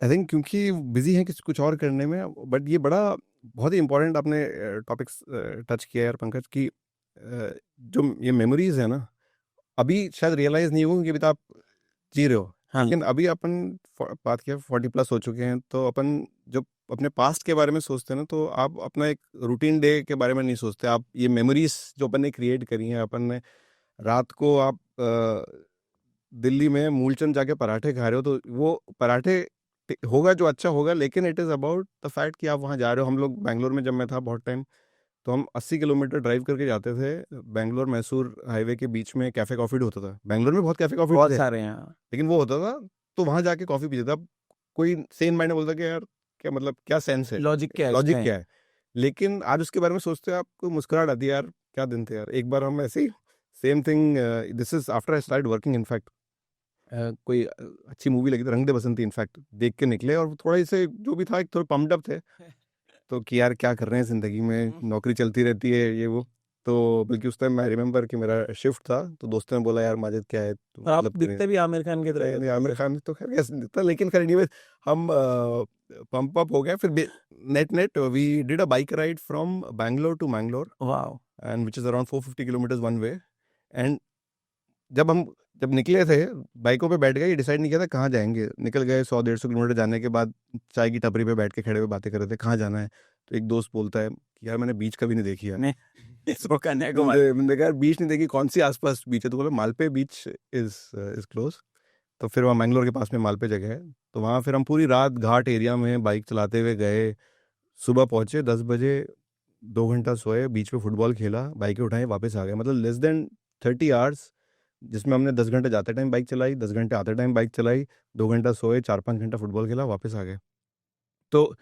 आई थिंक क्योंकि बिजी हैं कुछ और करने में। बट ये बड़ा बहुत ही इंपॉर्टेंट आपने टॉपिक्स टच किया यार पंकज, कि जो ये मेमोरीज है ना, अभी शायद रियलाइज नहीं होगा क्योंकि अभी तो आप जी रहे हो। हाँ। लेकिन अभी अपन बात किया 40+ हो चुके हैं, तो अपन जब अपने पास्ट के बारे में सोचते हैं ना, तो आप अपना एक रूटीन डे के बारे में नहीं सोचते। आप ये मेमोरीज जो अपन ने क्रिएट करी हैं, अपन ने रात को आप दिल्ली में मूलचंद जाके पराठे खा रहे हो, तो वो पराठे होगा जो अच्छा होगा, लेकिन it is about the fact कि आप वहाँ जा रहे हो। हम लोग बैंगलोर में जब मैं था बहुत टाइम, तो हम 80 किलोमीटर ड्राइव करके जाते थे। बैंगलोर मैसूर हाईवे के बीच में कैफ़े कॉफ़ी डे होता था। बैंगलोर में बहुत कैफ़े कॉफ़ी बहुत थे, सारे हैं यहाँ। लेकिन वो होता था, तो वहाँ जाके कॉफ़ी पीते थे। अब कोई सेन माइंड में बोलता कि यार क्या मतलब, क्या सेंस है, लॉजिक क्या है लॉजिक इसमें? क्या है। लेकिन आज उसके बारे में सोचते हो आपको मुस्कुराहट आती है, यार क्या दिन थे यार। एक बार हम ऐसे ही same thing, this is after I start working in fact, कोई अच्छी मूवी लगी थी, रंग दे बसंती, इनफैक्ट देख के निकले, और थोड़ा से जो भी था एक थोड़ा पम्प्ड अप थे, तो कि यार क्या कर रहे हैं ज़िंदगी में, नौकरी चलती रहती है ये वो। तो बल्कि उस टाइम मैं रिमेंबर कि मेरा शिफ्ट था, तो दोस्तों ने बोला यार माजिद क्या है तो और आप मतलब दिखते भी आमिर खान की तरह नहीं हो। नहीं, आमिर खान तो खैर कैसे दिखता, लेकिन खैर एनीवेज हम पंप अप हो गए। फिर net net we did a bike ride from Bangalore to Mangalore, वाह। And which is around 450 kilometres one way. And जब हम जब निकले थे, बाइकों पे बैठ गए, ये डिसाइड नहीं किया था कहाँ जाएंगे। निकल गए 100-150 किलोमीटर जाने के बाद, चाय की टपरी पे बैठ के खड़े हुए बातें कर रहे थे कहाँ जाना है। तो एक दोस्त बोलता है कि यार मैंने बीच कभी नहीं देखी यार। ने इसको कन्याकुमारी। मैंने कहा यार बीच नहीं देखी, कौन सी आसपास बीच है? तो बोला मालपे बीच इज क्लोज। तो फिर वहाँ मैंगलोर के पास में मालपे जगह है, तो वहाँ फिर हम पूरी रात घाट एरिया में बाइक चलाते हुए गए। सुबह पहुँचे 10 बजे, 2 घंटा सोए, बीच पे फुटबॉल खेला, बाइकें उठाई, वापस आ गए। मतलब लेस देन 30 आवर्स, जिसमें हमने 10 घंटे जाते टाइम बाइक चलाई, 10 घंटे आते टाइम बाइक चलाई, 2 घंटा सोए, 4-5 घंटा फुटबॉल खेला, वापस आ गए। तो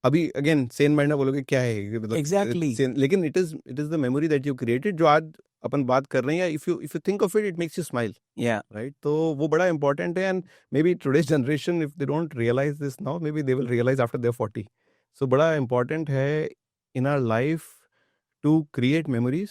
अभी अगेन सेन माइंड में बोलोगे क्या है ये, मतलब एग्जैक्टली। लेकिन it is the memory that you created, जो आज अपन बात कर रहे हैं। If you think of it, it makes you smile, yeah right? तो वो बड़ा इंपॉर्टेंट है। And maybe today's generation, if they don't realise this now, maybe they will realise after their 40। So बड़ा important है in our life to create memories,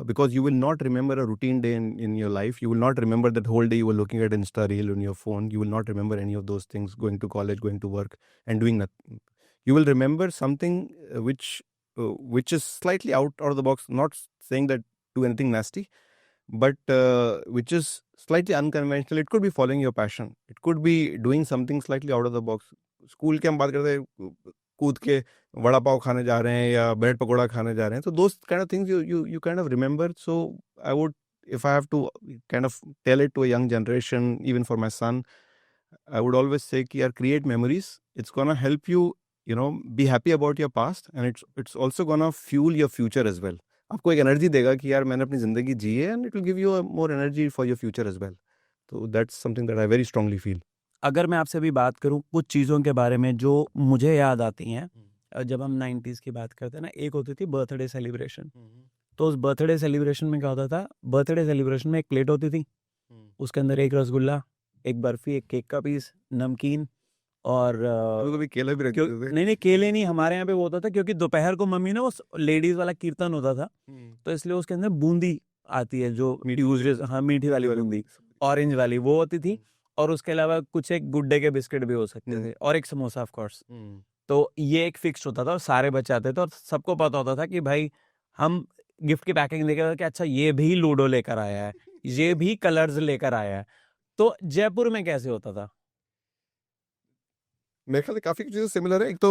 because you will not remember a routine day in your life. You will not remember that whole day you were looking at Insta reel on your phone. You will not remember any of those things, going to college, going to work, and doing nothing. You will remember something which is slightly out of the box. Not saying that do anything nasty, but which is slightly unconventional. It could be following your passion. It could be doing something slightly out of the box. School के हम बात करते हैं, कूद के वड़ा पाव खाने जा रहे हैं या ब्रेड पकौड़ा खाने जा रहे हैं, तो दोस्त kind of things you kind of remember. So I would, if I have to kind of tell it to a young generation, even for my son, I would always say कि यार create memories. It's gonna help you, be happy about your past, and it's also gonna fuel your future as well. आपको एक energy देगा कि यार मैंने अपनी जिंदगी जी है, and it will give you a more energy for your future as well. So that's something that I very strongly feel. अगर मैं आपसे भी बात करूं कुछ चीज़ों के बारे में जो मुझे याद आती हैं, जब हम 90s की बात करते हैं ना, एक होती थी बर्थडे सेलिब्रेशन। तो उस बर्थडे सेलिब्रेशन में क्या होता था, बर्थडे सेलिब्रेशन में एक प्लेट होती थी, उसके अंदर एक रसगुल्ला, एक बर्फी, एक केक का पीस, नमकीन, और कभी केला भी रख देते थे। नहीं नहीं, केले नहीं, हमारे यहाँ पे वो होता था क्योंकि दोपहर को मम्मी ना वो लेडीज वाला कीर्तन होता था, तो इसलिए उसके अंदर बूंदी आती है जो ट्यूजडे, हाँ मीठी वाली बूंदी, ऑरेंज वाली वो होती थी, और उसके अलावा कुछ एक गुड्डे के बिस्किट भी हो सकते थे, और एक समोसा ऑफ कोर्स। तो ये एक फिक्स होता था और सारे बच्चे आते थे और सबको पता होता था कि भाई हम गिफ्ट की पैकिंग देखे कि अच्छा ये भी लूडो लेकर आया है, ये भी कलर्स लेकर आया है। तो जयपुर में कैसे होता था? मेरे ख्याल से काफी चीजें सिमिलर है। एक तो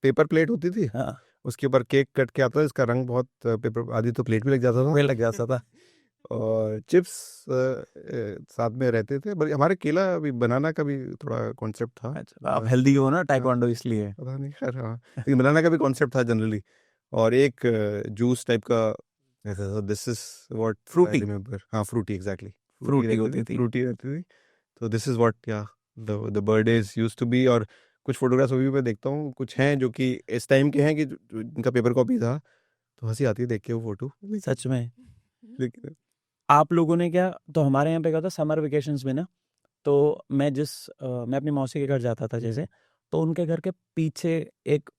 पेपर प्लेट होती थी, हाँ, उसके ऊपर केक कट के आता था, इसका रंग बहुत पेपर, आदि तो प्लेट भी लग जाता था, वे लग जाता था। और चिप्स साथ में रहते थे। बल्कि हमारे केला भी, बनाना का भी थोड़ा कॉन्सेप्ट था। अच्छा, आप हेल्दी हो ना, हाँ, टाइकोंडो इसलिए। पता नहीं, खैर हाँ, लेकिन बनाना का भी कॉन्सेप्ट था जनरली। और एक जूस टाइप का ऐसा था, this is what I Frooti, remember. हाँ, फ्रूटी, एग्जैक्टली, फ्रूटी होती थी। फ्रूटी रहती थी। तो this is what, yeah the birthdays used to be. और कुछ फोटोग्राफ्स अभी मैं देखता हूँ, कुछ हैं जो कि इस टाइम के हैं कि इनका पेपर कॉपी था, तो हंसी आती है देख के वो फोटो। सच में। लेकिन आप लोगों ने क्या, तो हमारे यहाँ पे क्या था समर वेकेशंस में ना, तो मैं अपनी मौसी के घर जाता था जैसे, तो उनके घर के पीछे एक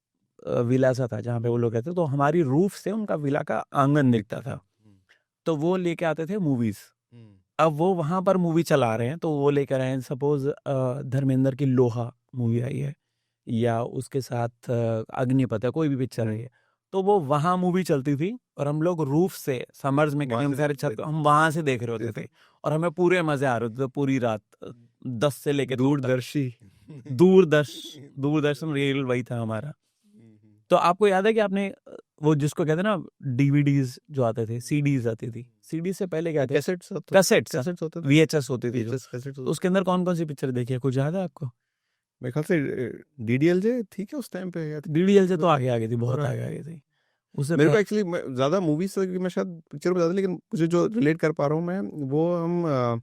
विला सा था जहाँ पे वो लोग रहते, तो हमारी रूफ से उनका विला का आंगन दिखता था। तो वो लेके आते थे मूवीज। अब वो वहां पर मूवी चला रहे हैं तो वो लेकर आए, सपोज धर्मेंद्र की लोहा मूवी आई है, या उसके साथ अग्निपथ है, कोई भी पिक्चर है, तो वो वहां मूवी चलती थी और हम लोग रूफ से समर्स में वहां कहीं से सारे छत हम वहां से देख रहे होते थे, और हमें पूरे मजे आ रहे थे पूरी रात, 10 से लेके 2 तक। दूरदर्शी, दूरदर्शन रियल वही था हमारा। तो आपको याद है कि आपने वो जिसको कहते हैं ना डीवीडीज जो आते थे, सीडीज आती थी, सीडी से पहले क्या थे, कैसेट्स कैसेट्स होते थे, वीएचएस होती थी जो, कैसेट्स तो उसके अंदर कौन कौन सी पिक्चर देखी है, कुछ याद है आपको? मेरे ख्याल से डीडीएलजे ठीक है उस टाइम पे, या डीडीएल से तो आगे आ गई थी, बहुत और आगे आ गई थी उससे मेरे को एक्चुअली ज़्यादा मूवीज से मैं शायद पिक्चर बता दूं, लेकिन मुझे जो रिलेट कर पा रहा हूँ मैं, वो हम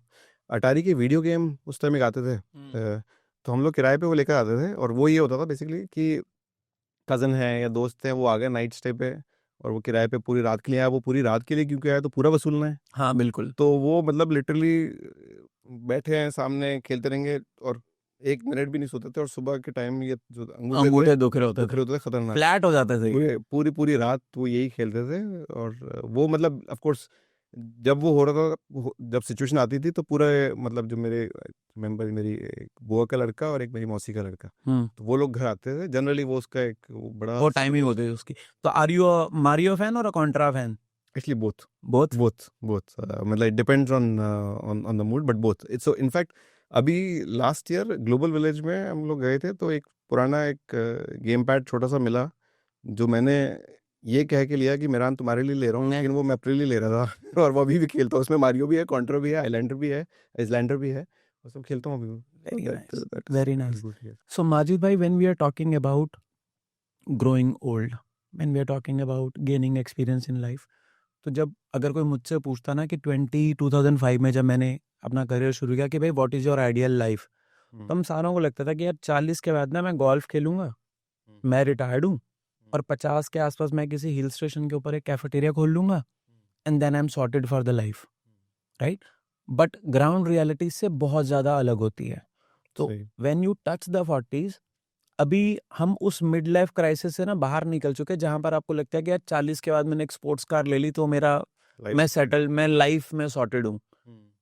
अटारी के वीडियो गेम उस टाइम में आते थे। तो हम लोग किराए पे वो लेकर आते थे, और वो ये होता था बेसिकली कि कज़न है या दोस्त है, वो आ गए नाइट स्टे पे, और वो किराए पे पूरी रात के लिए आया। वो पूरी रात के लिए क्योंकि आया तो पूरा वसूलना है। हाँ बिल्कुल, तो वो मतलब लिटरली बैठे हैं सामने, खेलते रहेंगे, और 1 मिनट भी नहीं सोते थे। और सुबह के टाइम ये जो अंगूठे थे, अंगूठे दुख रहे होते थे, होते थे खतरनाक। फ्लैट हो जाते थे। पूरे पूरी पूरी रात वो यही खेलते थे। और वो मतलब ऑफ कोर्स जब वो हो रहा था, जब सिचुएशन आती थी, तो पूरा मतलब जो मेरे मेंबर, मेरी एक बुआ का लड़का और एक मेरी मौसी का लड़का, तो वो लोग घर आते थे जनरली। वो उसका एक वो बड़ा वो टाइमिंग होती है उसकी। तो आर यू मारियो फैन और a Contra fan? Actually both, both. Both मतलब it depends on on the mood, but both it's so. In fact अभी लास्ट ईयर ग्लोबल विलेज में हम लोग गए थे, तो एक पुराना एक गेम पैड छोटा सा मिला, जो मैंने ये कह के लिया कि मेरा तुम्हारे लिए ले रहा हूँ, लेकिन वो मैं अपने लिए ले रहा था। और वो अभी भी खेलता हूँ। उसमें मारियो भी है, कॉन्ट्रा भी है, आइलैंडर भी है, आइसलैंडर भी है, वो सब खेलता हूँ अभी भी। Very So nice, that's very nice. good, yes. So Majid भाई, when we are talking about growing old, when we are talking about gaining experience in life, तो जब अगर कोई मुझसे पूछता ना कि 2005 में जब मैंने अपना करियर शुरू किया कि भाई what is your ideal life, तो हम सारों को लगता था कि यार 40 के बाद ना मैं गोल्फ खेलूंगा, मैं रिटायर्ड हूँ, और 50 के आसपास मैं किसी हिल स्टेशन के ऊपर एक कैफेटेरिया खोल लूंगा, and then I am sorted for the life, right? But ground reality से बहुत ज़्यादा अलग होती है। तो सही। When you touch the 40s, अभी हम उस मिड लाइफ क्राइसिस से ना बाहर निकल चुके हैं, जहां पर आपको लगता है कि यार 40 के बाद मैंने एक स्पोर्ट्स कार ले ली तो मेरा लाइफ मैं सेटल। सेटल, मैं लाइफ में सॉर्टेड हूँ।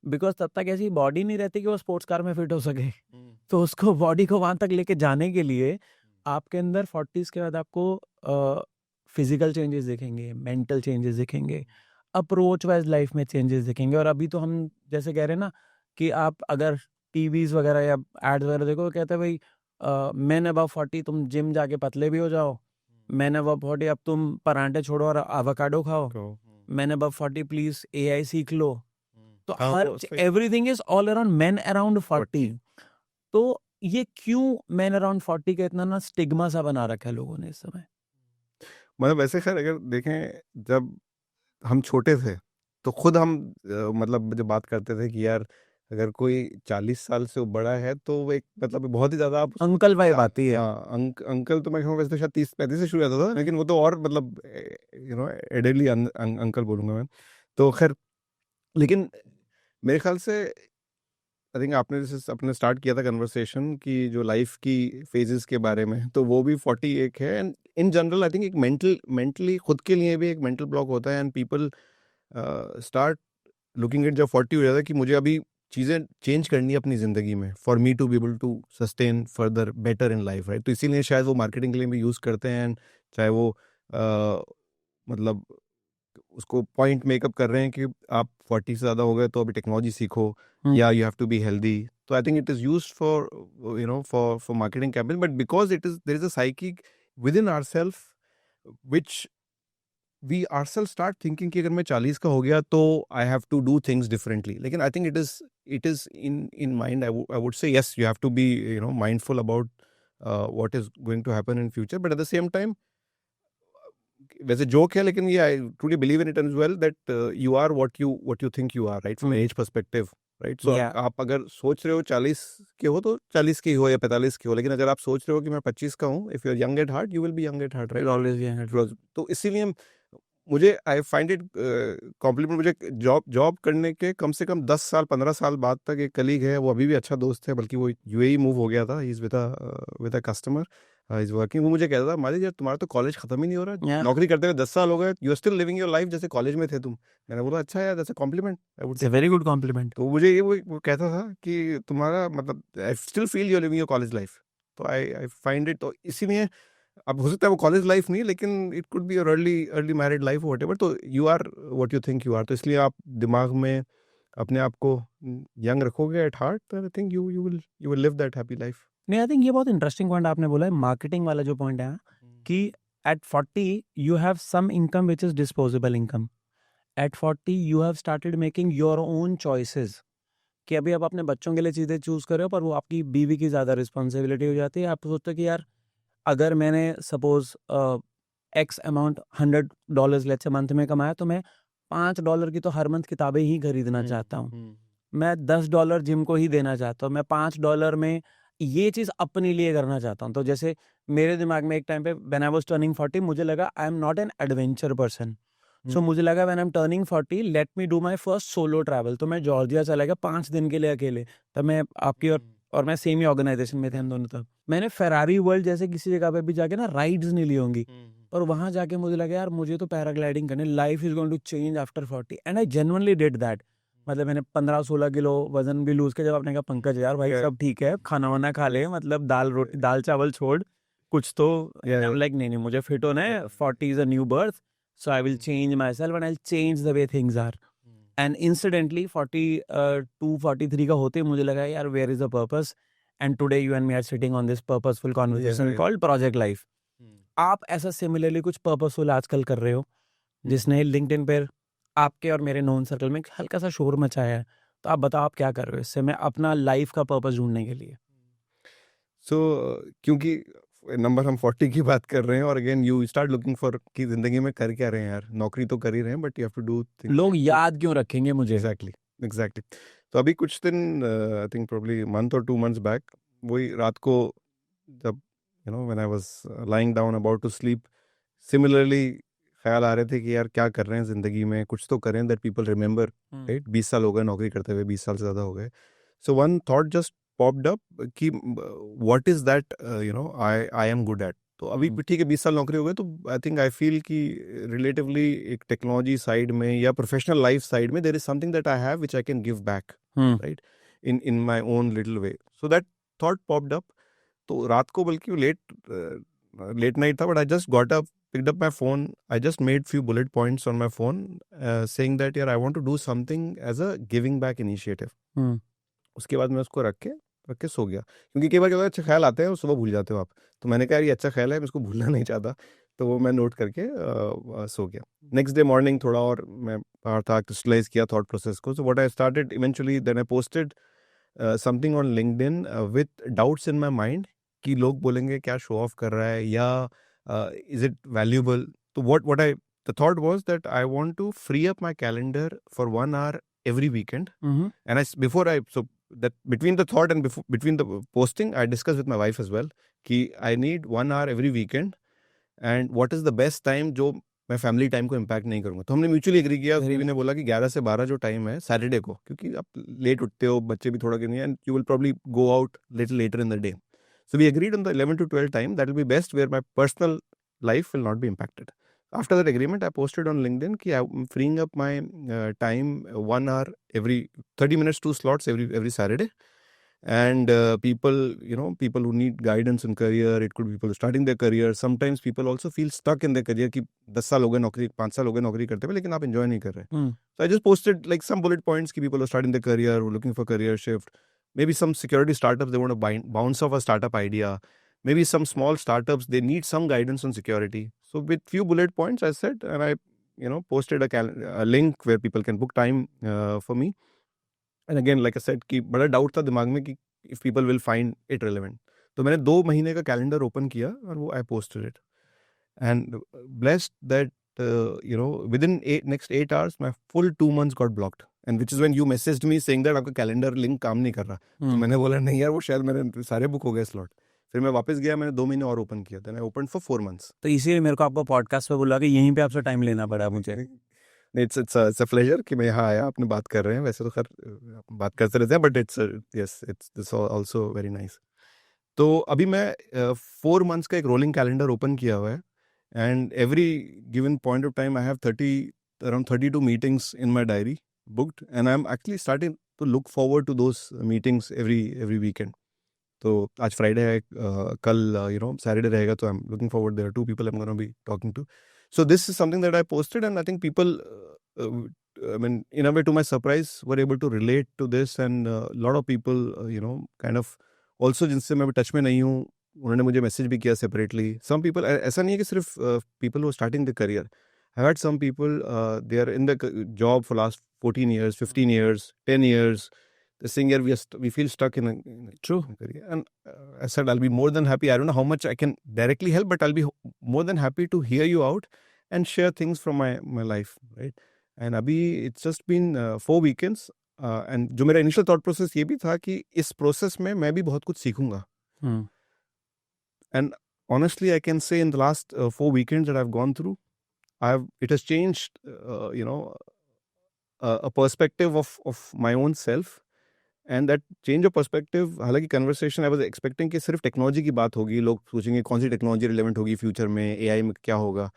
बिकॉज तब तक ऐसी बॉडी नहीं रहती कि वो स्पोर्ट्स कार में फिट हो सके। तो उसको बॉडी को वहां तक लेके जाने के लिए आपके अंदर 40s के बाद आपको फिजिकल चेंजेस दिखेंगे, मेंटल चेंजेस दिखेंगे, अप्रोच वाइज लाइफ में चेंजेस दिखेंगे। और अभी तो हम जैसे कह रहे हैं ना कि आप अगर टीवीज वगैरह या एड्स वगैरह देखो, कहते हैं भाई मैन अबव 40 तुम जिम जाके पतले भी हो जाओ, मैन अबव 40 अब तुम परांठे छोड़ो और एवोकाडो खाओ, तो मैन अबव 40 प्लीज एआई सीख लो। तो हाँ, हर वो सही। Everything is all around man around 40। तो ये क्यों मैन अराउंड 40 का इतना ना स्टिग्मा सा बना रखा है लोगों ने इस समय? मतलब वैसे खैर अगर देखें, जब हम छोटे थे तो खुद हम मतलब जब बात करते थे कि यार अगर कोई 40 साल से वो बड़ा है, तो वो एक मतलब बहुत ही ज्यादा आप अंकल वाइब आती है। हाँ, अंकल तो मैं कहूँ वैसे तो शायद 30-35 से शुरू होता था, लेकिन वो तो और मतलब एडली अंकल बोलूंगा मैं। तो खैर, लेकिन मेरे ख्याल से आई थिंक आपने जैसे अपने स्टार्ट किया था कन्वर्सेशन की जो लाइफ की फेजेस के बारे में, तो वो भी 40 एक है। And in general I think एक मेंटली खुद के लिए भी एक मेंटल ब्लॉक होता है, and people start looking at जब 40 हो जाता है कि मुझे अभी चीज़ें चेंज करनी है अपनी ज़िंदगी में, for me to be able to sustain further better in life, right? तो इसीलिए शायद वो मार्केटिंग के लिए भी यूज़ करते हैं। and चाहे वो मतलब उसको पॉइंट मेकअप कर रहे हैं कि आप 40 से ज़्यादा हो गए तो अभी टेक्नोलॉजी सीखो, या you have to be healthy. तो I think it is used for for marketing campaign, but because it is there is a psyche with in our self which we are self start thinking कि अगर मैं 40 का हो गया तो I have to do things differently. लेकिन I think it is in mind. I would say yes, you have to be mindful about what is going to happen in future, but at the same time वैसे joke है, लेकिन ये I truly believe in it as well that you are what you think you are, right? From as perspective, right? So yeah आप अगर सोच रहे हो 40 के हो तो 40 के ही हो या 45 के हो, लेकिन अगर आप सोच रहे हो कि मैं 25 का हूँ, if you are young at heart you will be young at heart, will right? Always be. तो इसीलिए मुझे आई फाइंड इट कॉम्प्लीमेंट। मुझे जॉब करने के कम से कम 10 साल 15 साल बाद तक एक कलीग है, वो अभी भी अच्छा दोस्त है, बल्कि वो यूएई मूव हो गया था। He is with a customer, is working. वो मुझे कहता था, माजिद यार तुम्हारा तो कॉलेज खत्म ही नहीं हो रहा, या नौकरी करते हुए 10 साल हो गए, you are still living your life जैसे कॉलेज में थे तुम। मैंने बोला अच्छा यार, that's a compliment I would it's a say. Very good compliment. तो मुझे ये वो कहता था कि तुम्हारा मतलब I still feel you are living your college life. तो आई फाइंड इट, तो इसीलिए अब हो सकता है वो कॉलेज लाइफ नहीं, लेकिन it could be your early early married life whatever. तो you are what you think you are, तो इसलिए आप दिमाग में अपने आप को यंग रखोगे at heart, I think you will live that happy life. नहीं, आई थिंक ये बहुत इंटरेस्टिंग पॉइंट आपने बोला है, मार्केटिंग वाला जो पॉइंट है कि at 40 you have some income which is disposable income. At 40 you have started making your own choices कि अभी आप अपने बच्चों के लिए चीज़ें चूज़ कर रहे हो, पर वो आपकी बीवी की ज़्यादा रिस्पॉन्सिबिलिटी हो जाती है। आप सोचते हो कि यार अगर मैंने suppose x amount $100 let's say month में कमाया, तो मैं $5 की तो हर मंथ किताबें ही खरीदना चाहता हूँ। मैं $10 जिम को ही देना चाहता हूँ। मैं $5 में ये चीज़ अपने लिए करना चाहता हूँ। तो जैसे मेरे दिमाग में एक टाइम पे व्हेन आई वाज टर्निंग 40 मुझे लगा I am not an adventure person. So मुझे लगा when I am turning 40 let me do my first solo travel. तो मैं जॉर्जिया चला गया 5 दिन के लिए अकेले। तब मैं आपकी और मैं सेम ही ऑर्गेनाइजेशन में थे हम दोनों। तब मैंने फेरारी वर्ल्ड जैसे किसी जगह पे भी जाके ना राइड्स नहीं ली होंगी, और वहां जाके मुझे लगा यार मुझे तो पैराग्लाइडिंग करनी, life is going to change after 40, and I genuinely did that. मतलब मैंने 15-16 किलो वजन भी लूज किया। जब आपने कहा पंकज यार भाई सब ठीक है, खाना वाना खा ले, मतलब दाल रोटी दाल चावल छोड़ कुछ तो, लाइक नहीं नहीं मुझे फिट होना है, 40 is a new birth, so I will change myself and I change the way things are. And incidentally 42-43 का होते ही मुझे लगा यार where is the purpose, and today you and me are sitting on this purposeful conversation called project life. आप ऐसा similarly कुछ purposeful आजकल कर रहे हो जिसने लिंक्डइन पर आपके और मेरे नोन सर्कल में हल्का सा शोर मचाया है, तो आप बताओ आप क्या कर रहे हो इससे मैं अपना लाइफ का पर्पस ढूंढने के लिए। सो क्योंकि नंबर हम 40 की बात कर रहे हैं, और again you start looking for कि जिंदगी में कर क्या रहे हैं यार, नौकरी तो कर ही रहे हैं but you have to do thing. लोग याद क्यों रखेंगे मुझे? Exactly exactly. तो अभी कुछ दिन आई थिंक प्रोबब्ली मंथ और 2 months बैक, वही रात को जब when I was lying down about to sleep, similarly ख्याल आ रहे थे कि यार क्या कर रहे हैं ज़िंदगी में, कुछ तो करें दैट पीपल रिमेंबर, राइट? 20 साल हो गए नौकरी करते हुए, 20 साल से ज़्यादा हो गए। So one thought just popped up कि what is that I am good at. तो अभी ठीक है 20 साल नौकरी हो गए, तो आई थिंक आई फील कि रिलेटिवली एक टेक्नोलॉजी साइड में या प्रोफेशनल लाइफ साइड में there is something that I have which I can give back, right, in my own little way. So that thought popped up. तो रात को, बल्कि late night था, but I just got up, picked up my phone. I just made few bullet points on my phone, saying that यार I want to do something as a giving back initiative. उसके बाद मैं उसको रख के सो गया, क्योंकि कई बार क्या होता है अच्छे ख्याल आते हैं और सुबह भूल जाते हो आप। तो मैंने कहा यार ये अच्छा ख्याल है, मैं इसको भूलना नहीं चाहता, तो वो मैं नोट करके सो गया। नेक्स्ट डे मॉर्निंग थोड़ा और मैं बाहर था, क्रिस्टलाइज किया थॉट प्रोसेस को। So what I started eventually, then I posted something on LinkedIn with doubts in my mind कि लोग बोलेंगे क्या शो ऑफ कर रहा है, या is it valuable? So the thought was that I want to free up my calendar for 1 hour every weekend. And so that between the thought and between the posting, I discussed with my wife as well कि I need 1 hour every weekend, and what is the best time जो मैं family time को impact नहीं करूंगा। तो हमने mutually agree किया। देवी ने बोला कि 11 से 12 जो टाइम है सैटरडे को, क्योंकि आप लेट उठते हो, बच्चे भी थोड़ा नहीं, and you will probably go out little letter in the day. So we agreed on the 11 to 12 time. That will be best, where my personal life will not be impacted. After that agreement, I posted on LinkedIn कि I'm freeing up my time 1 hour every 30 minutes, 2 slots every Saturday. And people who need guidance in career, it could be people starting their career. Sometimes people also feel stuck in their career कि 10 साल हो गए नौकरी, 5 साल हो गए नौकरी करते हुए, लेकिन आप enjoy नहीं कर रहे। So I just posted like some bullet points कि people are starting their career, who are looking for career shift. Maybe some security startups, they want to bounce off a startup idea. Maybe some small startups, they need some guidance on security. So with few bullet points, I said, and I posted a link where people can book time for me. And again, like I said, कि बड़ा doubt था दिमाग में कि if people will find it relevant. तो मैंने 2 महीने का कैलेंडर ओपन किया और वो I posted it. And blessed that within next 8 hours my full 2 months got blocked, and which is when you messaged me saying that आपका calendar link काम नहीं कर रहा। तो मैंने बोला नहीं यार, वो शायद मेरे सारे बुक हो गए स्लॉट। फिर मैं वापस गया, मैंने 2 महीने और ओपन किया, then I open for 4 months। तो इसीलिए मेरे को आपको पॉडकास्ट पे बोला कि यहीं पे आपसे टाइम लेना पड़ा मुझे। इट्स अ प्लेजर कि मैं यहाँ आया, आपने बात कर रहे हैं। वैसे तो खैर बात करते रहते हैं, but it's also very nice. तो अभी मैं 4 months का एक रोलिंग कैलेंडर ओपन किया हुआ है, and every given point of time I have around 32 meetings in my diary booked, and I'm actually starting to look forward to those meetings every weekend. तो आज फ्राइडे है, कल Saturday रहेगा, तो I'm looking forward. There are 2 people I'm going to be talking to. So this is something that I posted, and I think people I mean, in a way, to my surprise, were able to relate to this, and a lot of people kind of also जिनसे मैं touch में नहीं हूँ, उन्होंने मुझे message भी किया separately. Some people, ऐसा नहीं है कि सिर्फ people who starting the career, I had some people they are in the job for last 14 years, 15 years, 10 years, the saying here, we feel stuck in True. a career. And I said, I'll be more than happy. I don't know how much I can directly help, but I'll be more than happy to hear you out and share things from my life, right? And abhi it's just been 4 weekends. And जो मेरा initial thought process ये भी था कि इस process में मैं भी बहुत कुछ सीखूंगा. And honestly, I can say in the last 4 weekends that I've gone through, it has changed, a perspective of my own self. And that change of perspective, हालांकि conversation I was expecting कि सिर्फ technology की बात होगी, लोग सोचेंगे कौन सी technology relevant होगी फ्यूचर में, एआई में क्या होगा,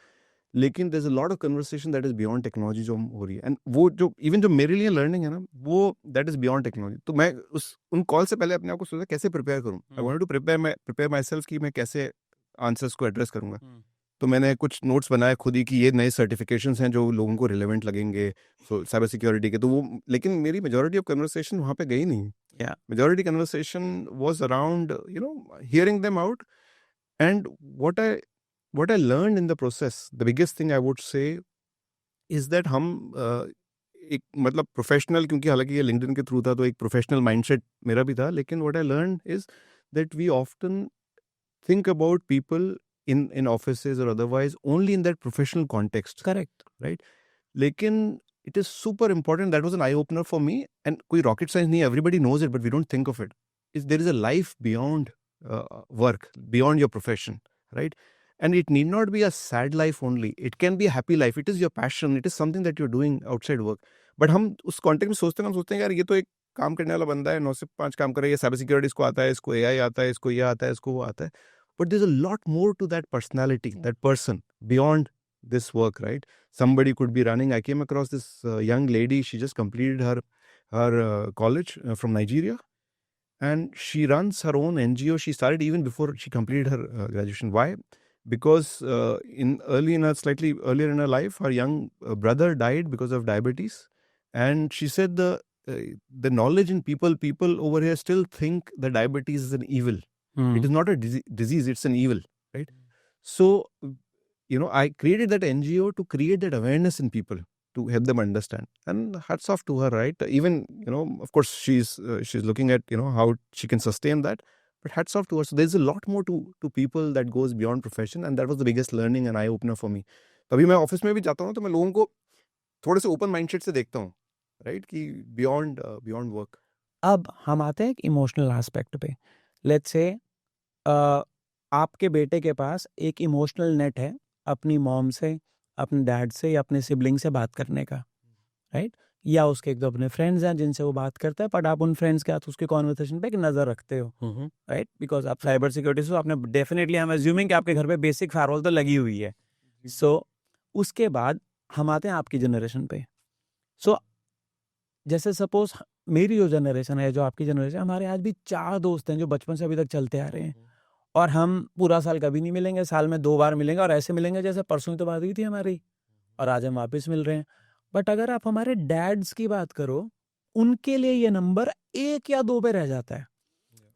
लेकिन there's a lot of conversation that is beyond technology जो हो रही है. एंड वो जो इवन जो मेरे लिए लर्निंग है ना, वो that is beyond technology. तो मैं उन कॉल से पहले अपने आप को सोचा कैसे प्रिपेयर करूँ. I wanted to prepare myself कि मैं कैसे आंसर्स को एड्रेस करूंगा. तो मैंने कुछ नोट्स बनाए खुद ही कि ये नए सर्टिफिकेशंस हैं जो लोगों को रिलेवेंट लगेंगे, सो साइबर सिक्योरिटी के. तो वो, लेकिन मेरी मेजॉरिटी ऑफ कन्वर्सेशन वहाँ पे गई नहीं. Majority conversation was around hearing them out. And what I learned in the process, the biggest thing I would say is that हम एक मतलब प्रोफेशनल, क्योंकि हालांकि ये लिंक्डइन के थ्रू था तो एक प्रोफेशनल माइंडसेट मेरा भी था, लेकिन what I learned is that we often think about people in offices or otherwise only in that professional context. Correct. Right? लेकिन it is super important. That was an eye opener for me. And कोई rocket science नहीं, everybody knows it, but we don't think of it. There is a life beyond work, beyond your profession, right? And it need not be a sad life only. It can be a happy life. It is your passion. It is something that you're doing outside work. But हम उस context में सोचते हैं, हम सोचते हैं यार ये तो एक काम करने वाला बंदा है, 9 से 5 काम कर रहा है, साइबर सिक्योरिटी इसको आता है, इसको एआई आता है, इसको ये आता है, इसको वो आता है. But there's a lot more to that personality, that person, beyond this work, right? Somebody could be running. I came across this young lady. She just completed her college from Nigeria. And she runs her own NGO. She started even before she completed her graduation. Why? Because slightly earlier in her life, her young brother died because of diabetes. And she said the knowledge in people over here still think that diabetes is an evil. It is not a disease, it's an evil, right? So, I created that NGO to create that awareness in people, to help them understand. And hats off to her, right? Even, of course, she's looking at, how she can sustain that. But hats off to her. So there's a lot more to people that goes beyond profession. And that was the biggest learning and eye-opener for me. तभी मैं office में भी जाता हूँ तो मैं लोगों को थोड़े से ओपन माइंडसेट से देखता हूँ, राइट, कि बियॉन्ड वर्क. अब हम आते हैं एक इमोशनल एस्पेक्ट पे. लेट्स से आपके बेटे के पास एक इमोशनल नेट है अपनी मॉम से, अपने डैड से या अपने सिबलिंग से बात करने का, राइट? या उसके एक दो अपने फ्रेंड्स हैं जिनसे वो बात करता है, बट आप उन फ्रेंड्स के साथ उसके कॉन्वर्सेशन पे एक नज़र रखते हो, राइट? बिकॉज आप साइबर सिक्योरिटी से आपने डेफिनेटली, हम एज्यूमिंग कि आपके घर पे बेसिक फायरवॉल तो लगी हुई है. सो उसके बाद हम आते हैं आपकी जनरेशन पे. सो जैसे सपोज मेरी जो जनरेशन है, जो आपकी जनरेशन, हमारे आज भी 4 दोस्त हैं जो बचपन से अभी तक चलते आ रहे हैं, और हम पूरा साल कभी नहीं मिलेंगे, साल में 2 बार मिलेंगे, और ऐसे मिलेंगे जैसे परसों ही तो बात हुई थी हमारी और आज हम वापस मिल रहे हैं. बट अगर आप हमारे डैड्स की बात करो, उनके लिए ये नंबर 1 या 2 पे रह जाता है.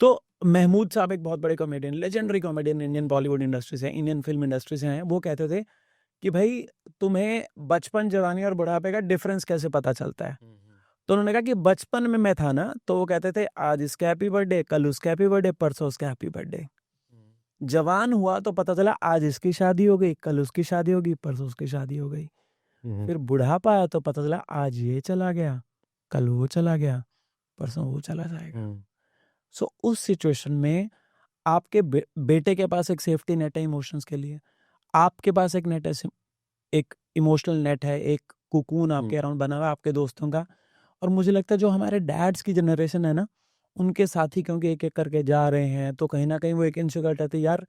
तो महमूद साहब एक बहुत बड़े comedian, legendary comedian, Indian Bollywood industry से, इंडियन फिल्म इंडस्ट्री से हैं, वो कहते थे कि भाई तुम्हें बचपन, जवानी और बुढ़ापे का डिफरेंस कैसे पता चलता है? तो उन्होंने कहा कि बचपन में मैं था ना, तो वो कहते थे आज इसका हैप्पी बर्थडे, कल उसका हैप्पी बर्थडे, परसों उसका हैप्पी बर्थडे. जवान हुआ तो पता चला आज इसकी शादी हो गई, कल उसकी शादी होगी, परसों उसकी शादी हो गई. फिर बुढ़ापा आया तो पता चला आज ये चला गया, कल वो चला गया, परसों वो चला जाएगा. सो उस सिचुएशन में आपके बेटे के पास एक सेफ्टी नेट है इमोशंस के लिए, आपके पास एक नेट है, एक इमोशनल नेट है, एक कुकून आपके अराउंड बना हुआ आपके दोस्तों का. और मुझे लगता है जो हमारे डैड्स की जनरेशन है ना, उनके साथी क्योंकि एक एक करके जा रहे हैं, तो कहीं ना कहीं वो एक इनसिक्योरिटी आती है, यार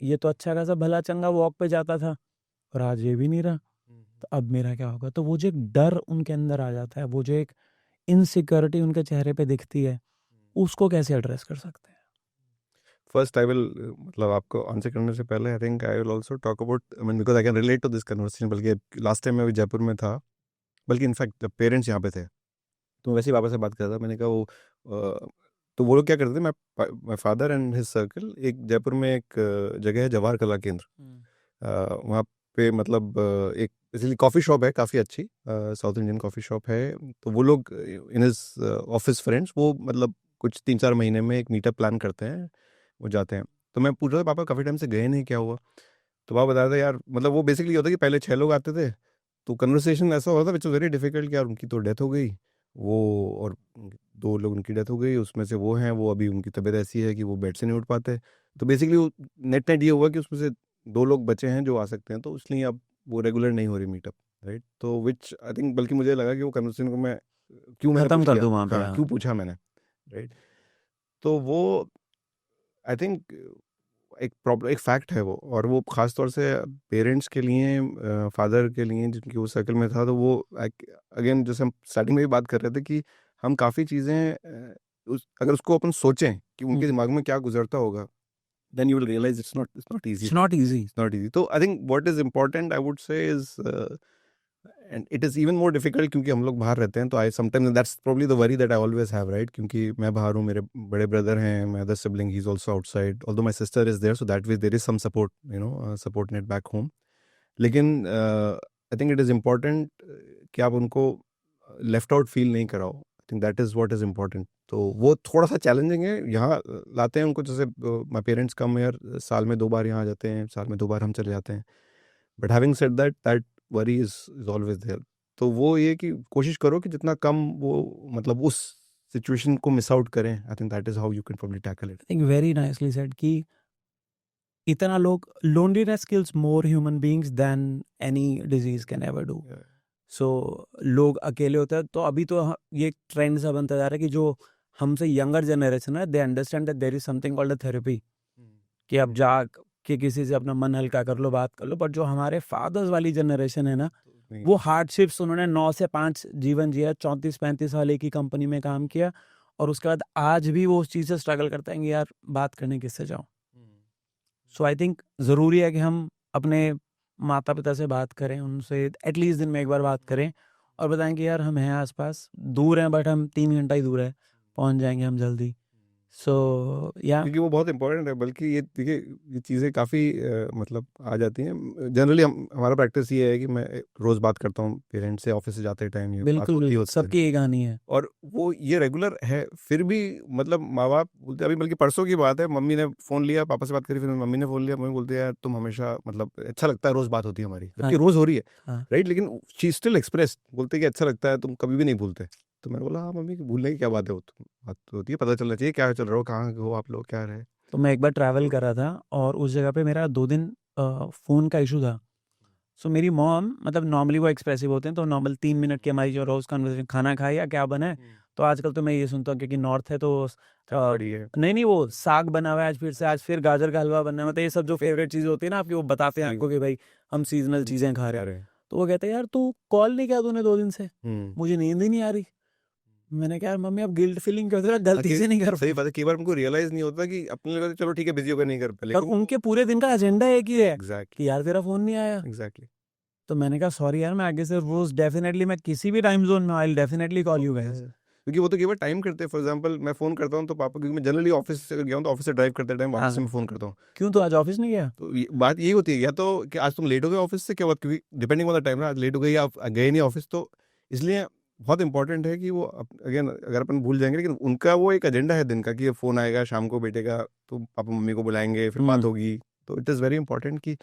ये तो अच्छा खासा भला चंगा वॉक पे जाता था और आज ये भी नहीं रहा, तो अब मेरा क्या होगा? तो वो जो एक डर उनके अंदर आ जाता है, वो जो एक इनसिक्योरिटी उनके चेहरे पे दिखती है, उसको कैसे एड्रेस कर सकते हैं? फर्स्ट आई विल, मतलब आपको आंसर करने से पहले I think I will also talk about, I mean because I can relate to this conversation. बल्कि लास्ट टाइम मैं जयपुर में था, बल्कि इनफैक्ट जब पेरेंट्स यहाँ पे थे तो वैसे ही पापा से बात कर रहा था. मैंने कहा वो तो वो लोग क्या करते थे, my father and his circle, एक जयपुर में एक जगह है जवाहर कला केंद्र, वहाँ पे मतलब एक बेसिकली कॉफ़ी शॉप है काफ़ी अच्छी, साउथ इंडियन कॉफ़ी शॉप है। तो वो लोग इन हिज ऑफिस फ्रेंड्स वो मतलब कुछ 3-4 महीने में एक मीटअप प्लान करते हैं, वो जाते हैं। तो मैं पूछ रहा था पापा काफ़ी टाइम से गए नहीं, क्या हुआ? तो पापा बता रहे थे यार मतलब वो बेसिकली होता है कि पहले 6 लोग आते थे, तो कन्वर्सेशन ऐसा होता था विच वेरी डिफिकल्ट कि यार उनकी तो डेथ हो गई, वो और 2 लोग उनकी डेथ हो गई, उसमें से वो हैं वो अभी उनकी तबीयत ऐसी है कि वो बेड से नहीं उठ पाते। तो बेसिकली नेट नेट ये हुआ कि उसमें से 2 लोग बचे हैं जो आ सकते हैं, तो इसलिए अब वो रेगुलर नहीं हो रही मीटअप, राइट? तो विच आई थिंक बल्कि मुझे लगा कि वो कन्वर्सेशन को मैं मैंने खत्म पूछ कर लिया, दूं वहां पे, हाँ हाँ। क्यों पूछा मैंने, राइट? तो वो आई थिंक एक प्रॉब्लम एक फैक्ट है वो, और वो खास तौर से पेरेंट्स के लिए, फादर के लिए जिनकी वो सर्कल में था, तो वो अगेन जैसे हम स्टार्टिंग में भी बात कर रहे थे कि हम काफ़ी चीज़ें अगर उसको अपन सोचें कि उनके दिमाग में क्या गुजरता होगा, then you will realise it's not easy, it's not easy. It's not easy. तो I think what is important I would say is, and it is even more difficult क्योंकि हम लोग बाहर रहते हैं, तो I sometimes that's probably the worry that I always have, right? क्योंकि मैं बाहर हूँ, मेरे बड़े ब्रदर हैं, my other sibling he is also outside, although my sister is there, so that way there is some support, support net back home. लेकिन I think it is important कि आप उनको लेफ्ट आउट फील नहीं कराओ। I think that is what is important. तो वो थोड़ा सा चैलेंजिंग है, यहाँ लाते हैं उनको, जैसे माय पेरेंट्स कम यार साल में 2 बार यहाँ आ जाते हैं, साल में 2 बार हम चले जाते हैं, but having said that that worry is always there. तो वो ये कि कोशिश करो कि जितना कम वो मतलब उस सिचुएशन को मिस आउट करें। I think that is how you can probably tackle it. I think very nicely said कि इतना लोग loneliness kills more human beings than any disease can ever do. So लोग अकेले होते हैं, तो अभी तो ये ट्रेंड सा बनता जा रहा है कि जो हमसे यंगर जनरेशन है, they understand that there is something called a therapy, कि अब जा के किसी से अपना मन हल्का कर लो, बात कर लो। बट जो हमारे फादर्स वाली जनरेशन है ना, वो हार्डशिप्स उन्होंने 9 से 5 जीवन जिया, 34-35 साल एक ही कंपनी में काम किया, और उसके बाद आज भी वो उस चीज़ से स्ट्रगल करते हैं कि यार बात करने किससे जाऊँ। सो आई थिंक ज़रूरी है कि हम अपने माता पिता से बात करें, उनसे एटलीस्ट दिन में एक बार बात करें, और बताएं कि यार हम हैं आसपास, दूर हैं बट हम 3 घंटा ही दूर है, पहुंच जाएंगे हम जल्दी। सो या क्योंकि वो बहुत इंपॉर्टेंट है। बल्कि ये देखिए, ये चीज़ें काफ़ी मतलब आ जाती हैं। जनरली हम हमारा प्रैक्टिस ये है कि मैं रोज़ बात करता हूँ पेरेंट्स से, ऑफिस से जाते टाइम ये बात बिल्कुल होती बिल्कुल, होती है, सबकी ये कहानी है। और वो ये रेगुलर है। फिर भी मतलब माँ बाप बोलते, अभी बल्कि परसों की बात है, मम्मी ने फ़ोन लिया, पापा से बात करी, फिर मम्मी ने फ़ोन लिया, मम्मी बोलती है यार तुम हमेशा मतलब अच्छा लगता है रोज़ बात होती है हमारी, हाँ जबकि रोज़ हो रही है, हाँ। राइट? लेकिन शी स्टिल एक्सप्रेस, बोलते कि अच्छा लगता है, तुम कभी भी नहीं भूलते। तो मैंने बोला हाँ मम्मी, भूलने की क्या बात है, वो तो बात तो होती है, पता चलना चाहिए क्या चल रहा हो, कहाँ हो आप लोग, क्या रहे। तो मैं एक बार ट्रैवल कर रहा था, और उस जगह पे मेरा 2 दिन फ़ोन का इशू था। सो मेरी मॉम, मतलब नॉर्मली वो एक्सप्रेसिव होते हैं, तो नॉर्मल 3 मिनट की हमारी जो रोज़ कन्वर्सेशन, खाना खाया या क्या बना है। तो आजकल तो मैं ये सुनता हूँ क्योंकि नॉर्थ है, तो बड़ी है। नहीं नहीं, वो साग बना हुआ है आज, फिर से आज फिर गाजर का हलवा बनना है, मतलब ये सब जो फेवरेट चीज़ होती है ना आपकी, वो बताते हैं आपको कि भाई हम सीजनल चीज़ें खा रहे क्या हैं। रहे। तो वो कहते हैं यार तू कॉल नहीं किया तूने 2 दिन से, हम्म। मुझे नींद ही नहीं आ रही। मैंने कहा यार मम्मी, अब गिल्ट फीलिंग क्यों होती है, गलती से नहीं कर सही पाए। बात है, कई बार हमको रियलाइज नहीं होता कि अपने लगा चलो ठीक है बिजी होकर नहीं कर पाए, और लेकिन उनके पूरे दिन का एजेंडा एक ही है एग्जैक्टली कि यार तेरा फ़ोन नहीं आया। एग्जैक्टली। तो मैंने कहा सॉरी यार, मैं आगे से रोज डेफिनेटली, मैं किसी भी टाइम जोन में I definitely call you guys. क्योंकि वो तो केवल टाइम करते हैं। फॉर एग्जांपल मैं फोन करता हूँ तो पापा, क्योंकि मैं जनरली ऑफिस से गया हूँ तो ऑफिस से ड्राइव करते टाइम वापस से हाँ, मैं फोन करता हूँ। क्यों तो आज ऑफिस नहीं गया? तो बात यही होती है, या तो कि आज तुम लेट हो गए ऑफिस से, क्या बात, क्योंकि डिपेंडिंग ऑन द टाइम ना, आज लेट हो गई या आप गए नहीं ऑफिस, तो इसलिए बहुत इंपॉर्टेंट है कि वो अगेन अगर अपन भूल जाएंगे, लेकिन उनका वो एक एजेंडा है दिन का कि ये फोन आएगा शाम को बेटे का, तो पापा मम्मी को बुलाएंगे, फिर बात होगी। तो इट इज़ वेरी इंपॉर्टेंट कि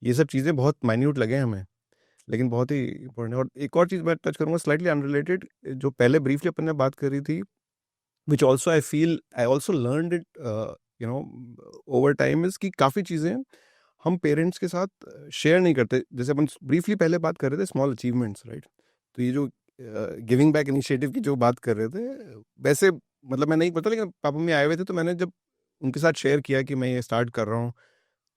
ये सब चीज़ें बहुत माइन्यूट लगे हमें, लेकिन बहुत ही इंपॉर्टेंट है। और एक और चीज़ मैं टच करूंगा, स्लाइटली अनरिलेटेड, जो पहले ब्रीफली अपन ने बात करी थी, which also I feel I also learned it over time, is कि काफ़ी चीज़ें हम पेरेंट्स के साथ शेयर नहीं करते। जैसे अपन ब्रीफली पहले बात कर रहे थे स्मॉल अचीवमेंट्स, राइट? तो ये जो गिविंग बैक इनिशिएटिव की जो बात कर रहे थे, वैसे मतलब मैं नहीं पता, लेकिन पापा मम्मी आए हुए थे तो मैंने जब उनके साथ शेयर किया कि मैं ये स्टार्ट कर रहा हूँ,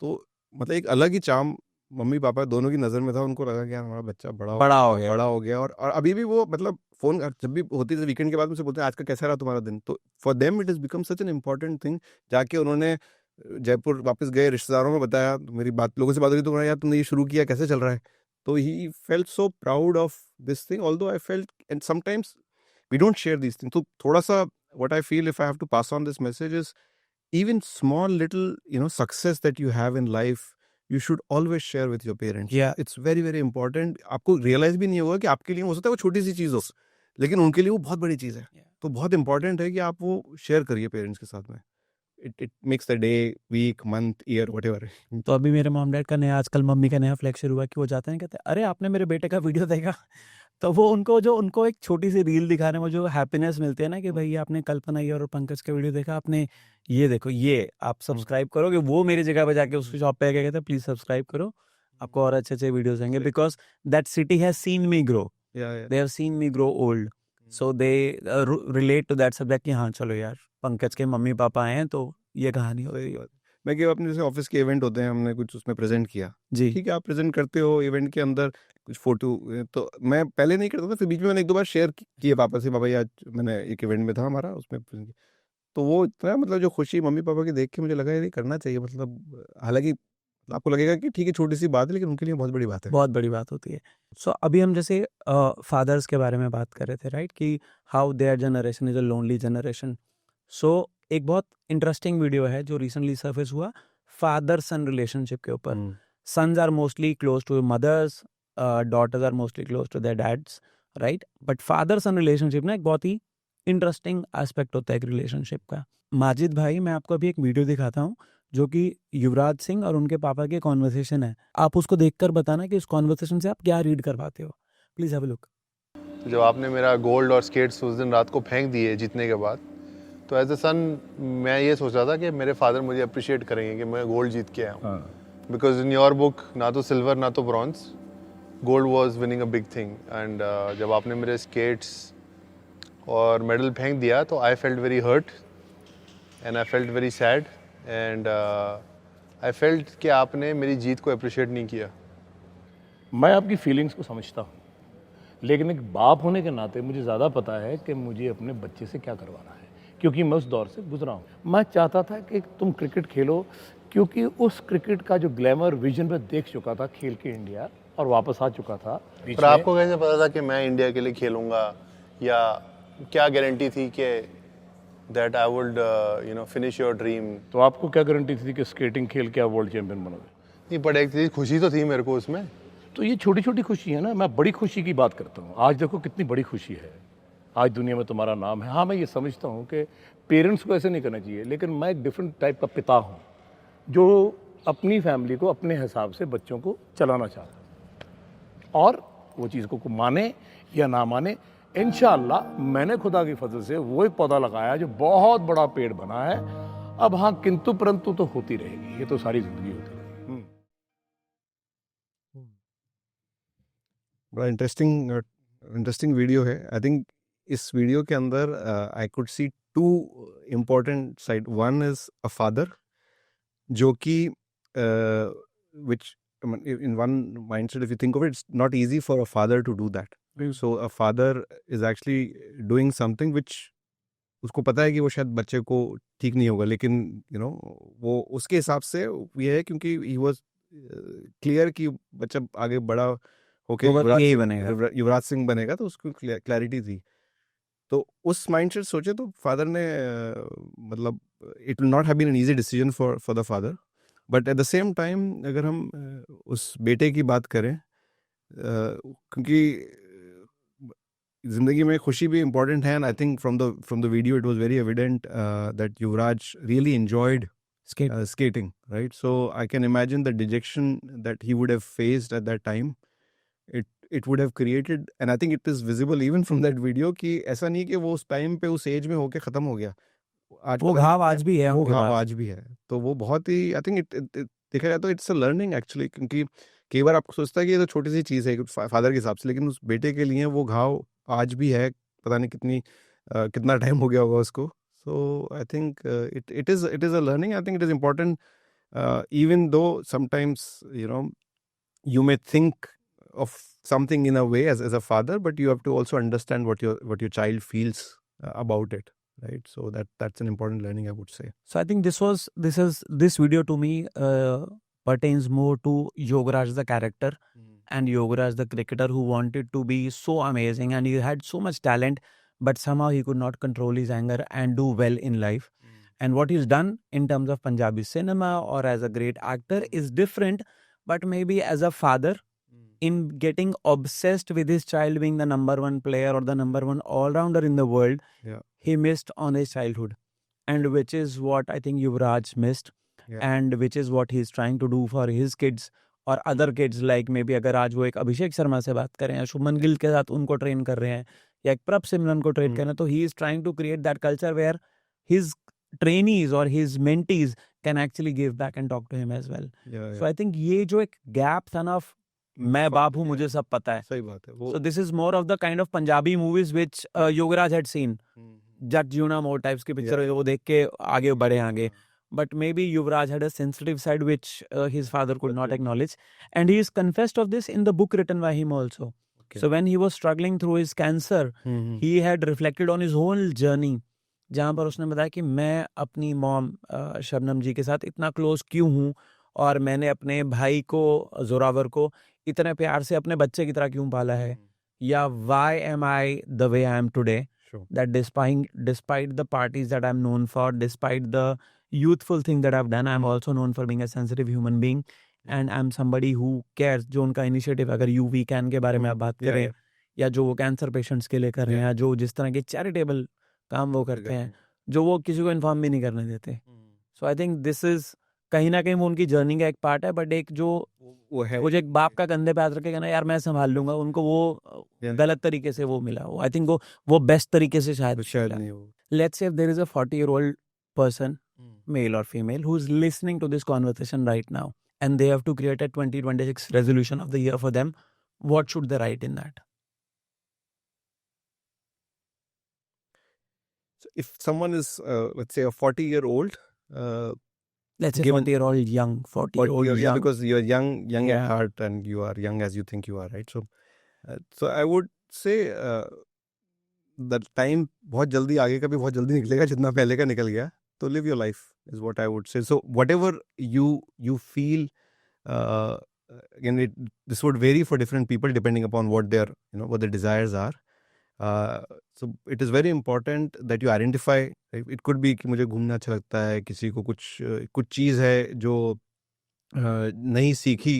तो मतलब एक अलग ही चाम मम्मी पापा दोनों की नज़र में था। उनको लगा कि यार हमारा बच्चा बड़ा हो गया। बड़ा हो गया। और अभी भी वो मतलब फोन जब भी होती है वीकेंड के बाद मुझसे बोलते हैं आज का कैसा रहा तुम्हारा दिन। तो for them it is become such an important thing. जाके उन्होंने जयपुर वापस गए, रिश्तेदारों में बताया, तो मेरी बात लोगों से बात हुई तो उन्होंने, यार तुमने ये शुरू किया, कैसे चल रहा है? तो he felt so proud of this thing, although I felt, and sometimes we don't share this thing. तो थोड़ा सा what I feel if I have to pass on this message is, even small little success that you have in life, you should always share with your parents. Yeah. It's very very important. आपको realize भी नहीं होगा कि आपके लिए हो सकता है वो छोटी सी चीज़ हो, लेकिन उनके लिए वो बहुत बड़ी चीज़ है. तो बहुत important है कि आप वो share करिए parents के साथ में. It makes the day, week, month, year, whatever. तो अभी मेरे मॉम डैड का नया, आजकल मम्मी का नया फ्लैग शुरू हुआ कि वो जाते हैं, कहते हैं अरे आपने मेरे बेटे का वीडियो देखा. तो वो उनको एक छोटी सी रील दिखाने में जो हैप्पीनेस मिलती है ना, कि भाई आपने कल्पना ये और पंकज का वीडियो देखा, आपने ये देखो, ये आप सब्सक्राइब करोगे, वो मेरी जगह पे जाके उसकी शॉप पे कहते हैं प्लीज सब्सक्राइब करो, आपको और अच्छे अच्छे वीडियोस आएंगे, because that city has seen me grow, they have seen me grow old, so they relate to that subject कि हाँ चलो यार पंकज के मम्मी पापा आए हैं तो ये कहानी हो रही है. मैं कि अपने जैसे ऑफिस के इवेंट होते हैं, हमने कुछ उसमें प्रेजेंट किया जी. ठीक है, आप प्रेजेंट करते हो इवेंट के अंदर कुछ फोटो, तो मैं पहले नहीं करता था, फिर बीच में मैंने एक दो बार शेयर किए पापा से, पापा आज मैंने एक इवेंट में था हमारा उसमें present किया. तो वो इतना मतलब जो खुशी मम्मी पापा की देख के मुझे लगा ये करना चाहिए, मतलब हालांकि आपको लगेगा कि ठीक है छोटी सी बात है, लेकिन उनके लिए बहुत बड़ी बात है. बहुत बड़ी बात होती है. सो अभी हम जैसे फादर्स के बारे में बात कर रहे थे, राइट, कि how their generation is a lonely generation. So एक बहुत इंटरेस्टिंग वीडियो है जो रिसेंटली सर्फेस हुआ फादर सन रिलेशनशिप के ऊपर. Sons are mostly close to mothers, daughters are mostly close to their dads, right, but father son relationship ना एक बहुत ही इंटरेस्टिंग एस्पेक्ट होता है एक रिलेशनशिप का. माजिद भाई, मैं आपको अभी एक वीडियो दिखाता हूँ जो कि युवराज सिंह और उनके पापा की कॉन्वर्सेशन है. आप उसको देखकर बताना कि इस कॉन्वर्सेशन से आप क्या रीड कर पाते हो. Please have a look. जब आपने मेरा गोल्ड और स्केट्स उस दिन रात को फेंक दिए जीतने के बाद, तो एज अ सन मैं ये सोच रहा था कि मेरे फादर मुझे अप्रिशिएट करेंगे कि मैं गोल्ड जीत के आया हूँ. बिकॉज इन योर बुक ना तो सिल्वर ना तो bronze, gold was winning a big thing. And जब आपने मेरे स्केट्स और मेडल फेंक दिया तो I felt very hurt and I felt very sad and I felt कि आपने मेरी जीत को अप्रिशिएट नहीं किया. मैं आपकी फीलिंग्स को समझता हूँ, लेकिन एक बाप होने के नाते मुझे ज़्यादा पता है कि मुझे अपने बच्चे से क्या करवाना है, क्योंकि मैं उस दौर से गुजरा हूँ. मैं चाहता था कि तुम क्रिकेट खेलो, क्योंकि उस क्रिकेट का जो ग्लैमर विजन में देख चुका था खेल के इंडिया और वापस आ चुका था. पर आपको कैसे पता था कि मैं इंडिया के लिए खेलूंगा, या क्या गारंटी थी कि that I would finish your dream? तो आपको क्या गारंटी थी कि स्केटिंग खेल के आप वर्ल्ड चैंपियन बनोगे? नहीं, बट एक चीज़ खुशी तो थी मेरे को उसमें. तो ये छोटी छोटी खुशी है ना. मैं बड़ी खुशी की बात करता हूँ. आज देखो कितनी बड़ी खुशी है, आज दुनिया में तुम्हारा नाम है. हाँ, मैं ये समझता हूँ कि पेरेंट्स को ऐसे नहीं करना चाहिए, लेकिन मैं एक डिफरेंट टाइप का पिता हूँ जो अपनी फैमिली को अपने हिसाब से बच्चों को चलाना चाहता है. और वो चीज़ को माने या ना माने, इंशाअल्लाह मैंने खुदा की फजल से वो एक पौधा लगाया जो बहुत बड़ा पेड़ बना है. अब हाँ, किंतु परंतु तो होती रहेगी, ये तो सारी जिंदगी होती रहेगी. बड़ा इंटरेस्टिंग वीडियो है. आई थिंक इस वीडियो के अंदर I could see two important side. One is a father जो कि विच in one mindset, if you think of it, it's not easy for a father to do that. So a father is actually doing something which उसको पता है कि वो शायद बच्चे को ठीक नहीं होगा, लेकिन वो उसके हिसाब से ये है क्योंकि he was क्लियर कि बच्चा आगे बड़ा होके युवराज सिंह बनेगा, तो उसको क्लैरिटी थी. तो उस माइंडसेट सोचे तो फादर ने मतलब it will not have been an easy decision for the father. But at the same time अगर हम उस बेटे की बात करें, क्योंकि जिंदगी में खुशी भी इम्पोर्टेंट है, and I think from the video it was very evident that Yuvraj really enjoyed skating, right? So I can imagine the dejection that he would have faced at that time. It would have created, and I think it is visible even from that video कि ऐसा नहीं कि वो उस time पे उस as में होके खत्म हो गया. आज वो घाव आज भी है, वो घाव आज भी है. तो वो बहुत ही आई थिंक देखा जाए तो इट्स अ लर्निंग एक्चुअली, क्योंकि कई बार आपको सोचता है कि ये तो छोटी सी चीज़ है फादर के हिसाब से, लेकिन उस बेटे के लिए वो घाव आज भी है. पता नहीं कितना टाइम हो गया होगा उसको. So I think it is a learning. I think it is important even though sometimes you may think of something in a way as a father, but you have to also understand what your child feels about it, right? So that's an important learning, I would say. So I think this video to me pertains more to Yogaraj the character and Yogaraj the cricketer who wanted to be so amazing, and he had so much talent, but somehow he could not control his anger and do well in life. and what he's done in terms of Punjabi cinema or as a great actor is different, but maybe as a father, in getting obsessed with his child being the number one player or the number one all-rounder in the world, Yeah. he missed on his childhood, and which is what I think Yuvraj missed, Yeah. and which is what he's trying to do for his kids और other kids, like maybe अगर आज वो एक अभिषेक शर्मा से बात करें या शुभमन गिल के साथ उनको ट्रेन कर रहे हैं या एक प्रभ सिमरन को ट्रेन कर रहे हैं, तो he is trying to create that culture where his trainees or his mentees can actually give back and talk to him as well. Yeah, So I think ये जो एक gap था ना, मैं बाप हूँ मुझे सब पता है, सही बात है वो. so this is more of the kind of Punjabi movies which Yuvraj had seen, Jat Juna More types की picture वो देख के आगे बढ़े आगे. But maybe Yuvraj had a sensitive side which his father could not acknowledge, and he is confessed of this in the book written by him also. Okay. So when he was struggling through his cancer, he had reflected on his whole journey, जहाँ पर उसने बताया कि मैं अपनी mom Shabnam जी के साथ इतना क्लोज क्यों हूँ, और मैंने अपने भाई को जोरावर को इतने प्यार से अपने बच्चे की तरह क्यों पाला है, या why am I the way I am today. Sure. That despite the parties that I'm known for, despite the youthful thing that I've done, I'm also known for being a sensitive human being, and I'm somebody who cares. जो उनका initiative, अगर UV can के बारे में आप बात करें, या जो वो कैंसर पेशेंट्स के लिए कर रहे हैं, जो जिस तरह के चैरिटेबल काम वो करते हैं, जो वो किसी को इन्फॉर्म भी नहीं करने देते. सो आई थिंक दिस इज कहीं ना कहीं वो उनकी जर्नी का एक पार्ट है, बट एक जो वो है, वो जो एक बाप का कंधे पे हाथ रखेगा ना, यार मैं संभाल लूंगा, उनको वो गलत तरीके से वो मिला. आई थिंक वो बेस्ट तरीके से शायद नहीं हो. Let's say if there is a 40-year-old person, male or female, who's listening to this conversation right now, and they have to create a 2026 resolution of the year for them, what should they write in that? So if someone is, let's say, a 40-year-old, Let's say given- 40-year-old young, 40-year-old yeah, young. because you're young Yeah. at heart, and you are young as you think you are, right? So I would say that time बहुत जल्दी आगे का भी बहुत जल्दी निकलेगा जितना पहले का निकल गया. So live your life is what I would say. So whatever you feel, again, this would vary for different people depending upon what their what their desires are. So it is very important that you identify. It could be कि मुझे घूमना अच्छा लगता है, किसी को कुछ चीज़ है जो नहीं सीखी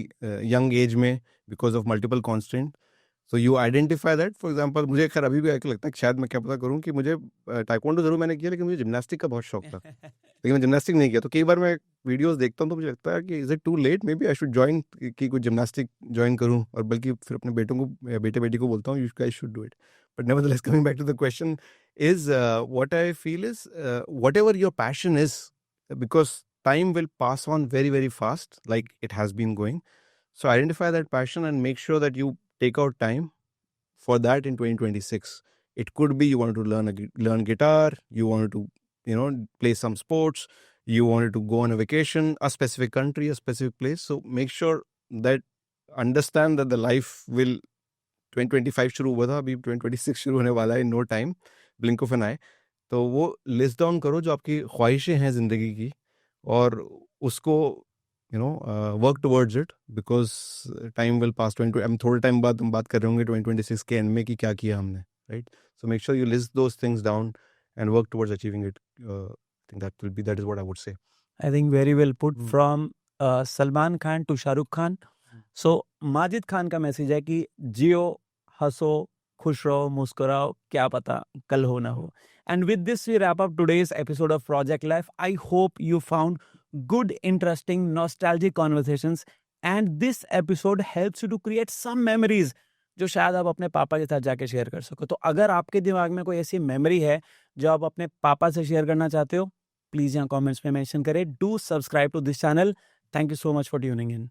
young age में because of multiple constraints. So you identify that. For example, मुझे खैर अभी भी लगता है कि शायद मैं क्या पता करूँ कि मुझे टाइकोंडो जरूर मैंने किया, लेकिन मुझे जिम्नास्टिक का बहुत शौक था, लेकिन मैं जिम्नास्टिक नहीं किया. तो कई बार मैं वीडियोस देखता हूँ तो मुझे लगता है कि is it too late, maybe I should join, कि कुछ जिम्नास्टिक ज्वाइन करूँ, और बल्कि फिर अपने बेटों को बेटे बेटी को बोलता हूँ you guys should do it. But nevertheless, coming back to the question is, what I feel is, whatever your passion is, because time will pass on very, very fast, like it has been going. So identify that passion and make sure that you take out time for that in 2026. It could be you wanted to learn guitar, you wanted to play some sports, you wanted to go on a vacation, a specific country, a specific place. So make sure that understand that the life will 2025 शुरू हुआ था, अभी 2026 शुरू होने वाला है, in no time, blink of an eye. तो वो लिस्ट डाउन करो जो आपकी ख्वाहिशें हैं ज़िंदगी की, और उसको work towards it, because time will pass. थोड़े टाइम बाद हम बात कर रहे होंगे 2026 के एंड में कि क्या किया हमने, right? So make sure you list those things down and work towards achieving it. I think that is what I would say. I think very well put. From Salman Khan to Shah Rukh Khan. So Majid Khan का message है कि जियो, हंसो, खुश रहो, मुस्कुराओ, क्या पता कल हो ना हो. And with this we wrap up today's episode of Project Life. I hope you found good, interesting, nostalgic conversations, and this episode helps you to create some memories जो शायद आप अपने पापा के साथ जाके शेयर कर सको. तो अगर आपके दिमाग में कोई ऐसी मेमोरी है जो आप अपने पापा से शेयर करना चाहते हो, प्लीज़ यहाँ कमेंट्स में मेंशन करें. Do subscribe to this channel. Thank you so much for tuning in.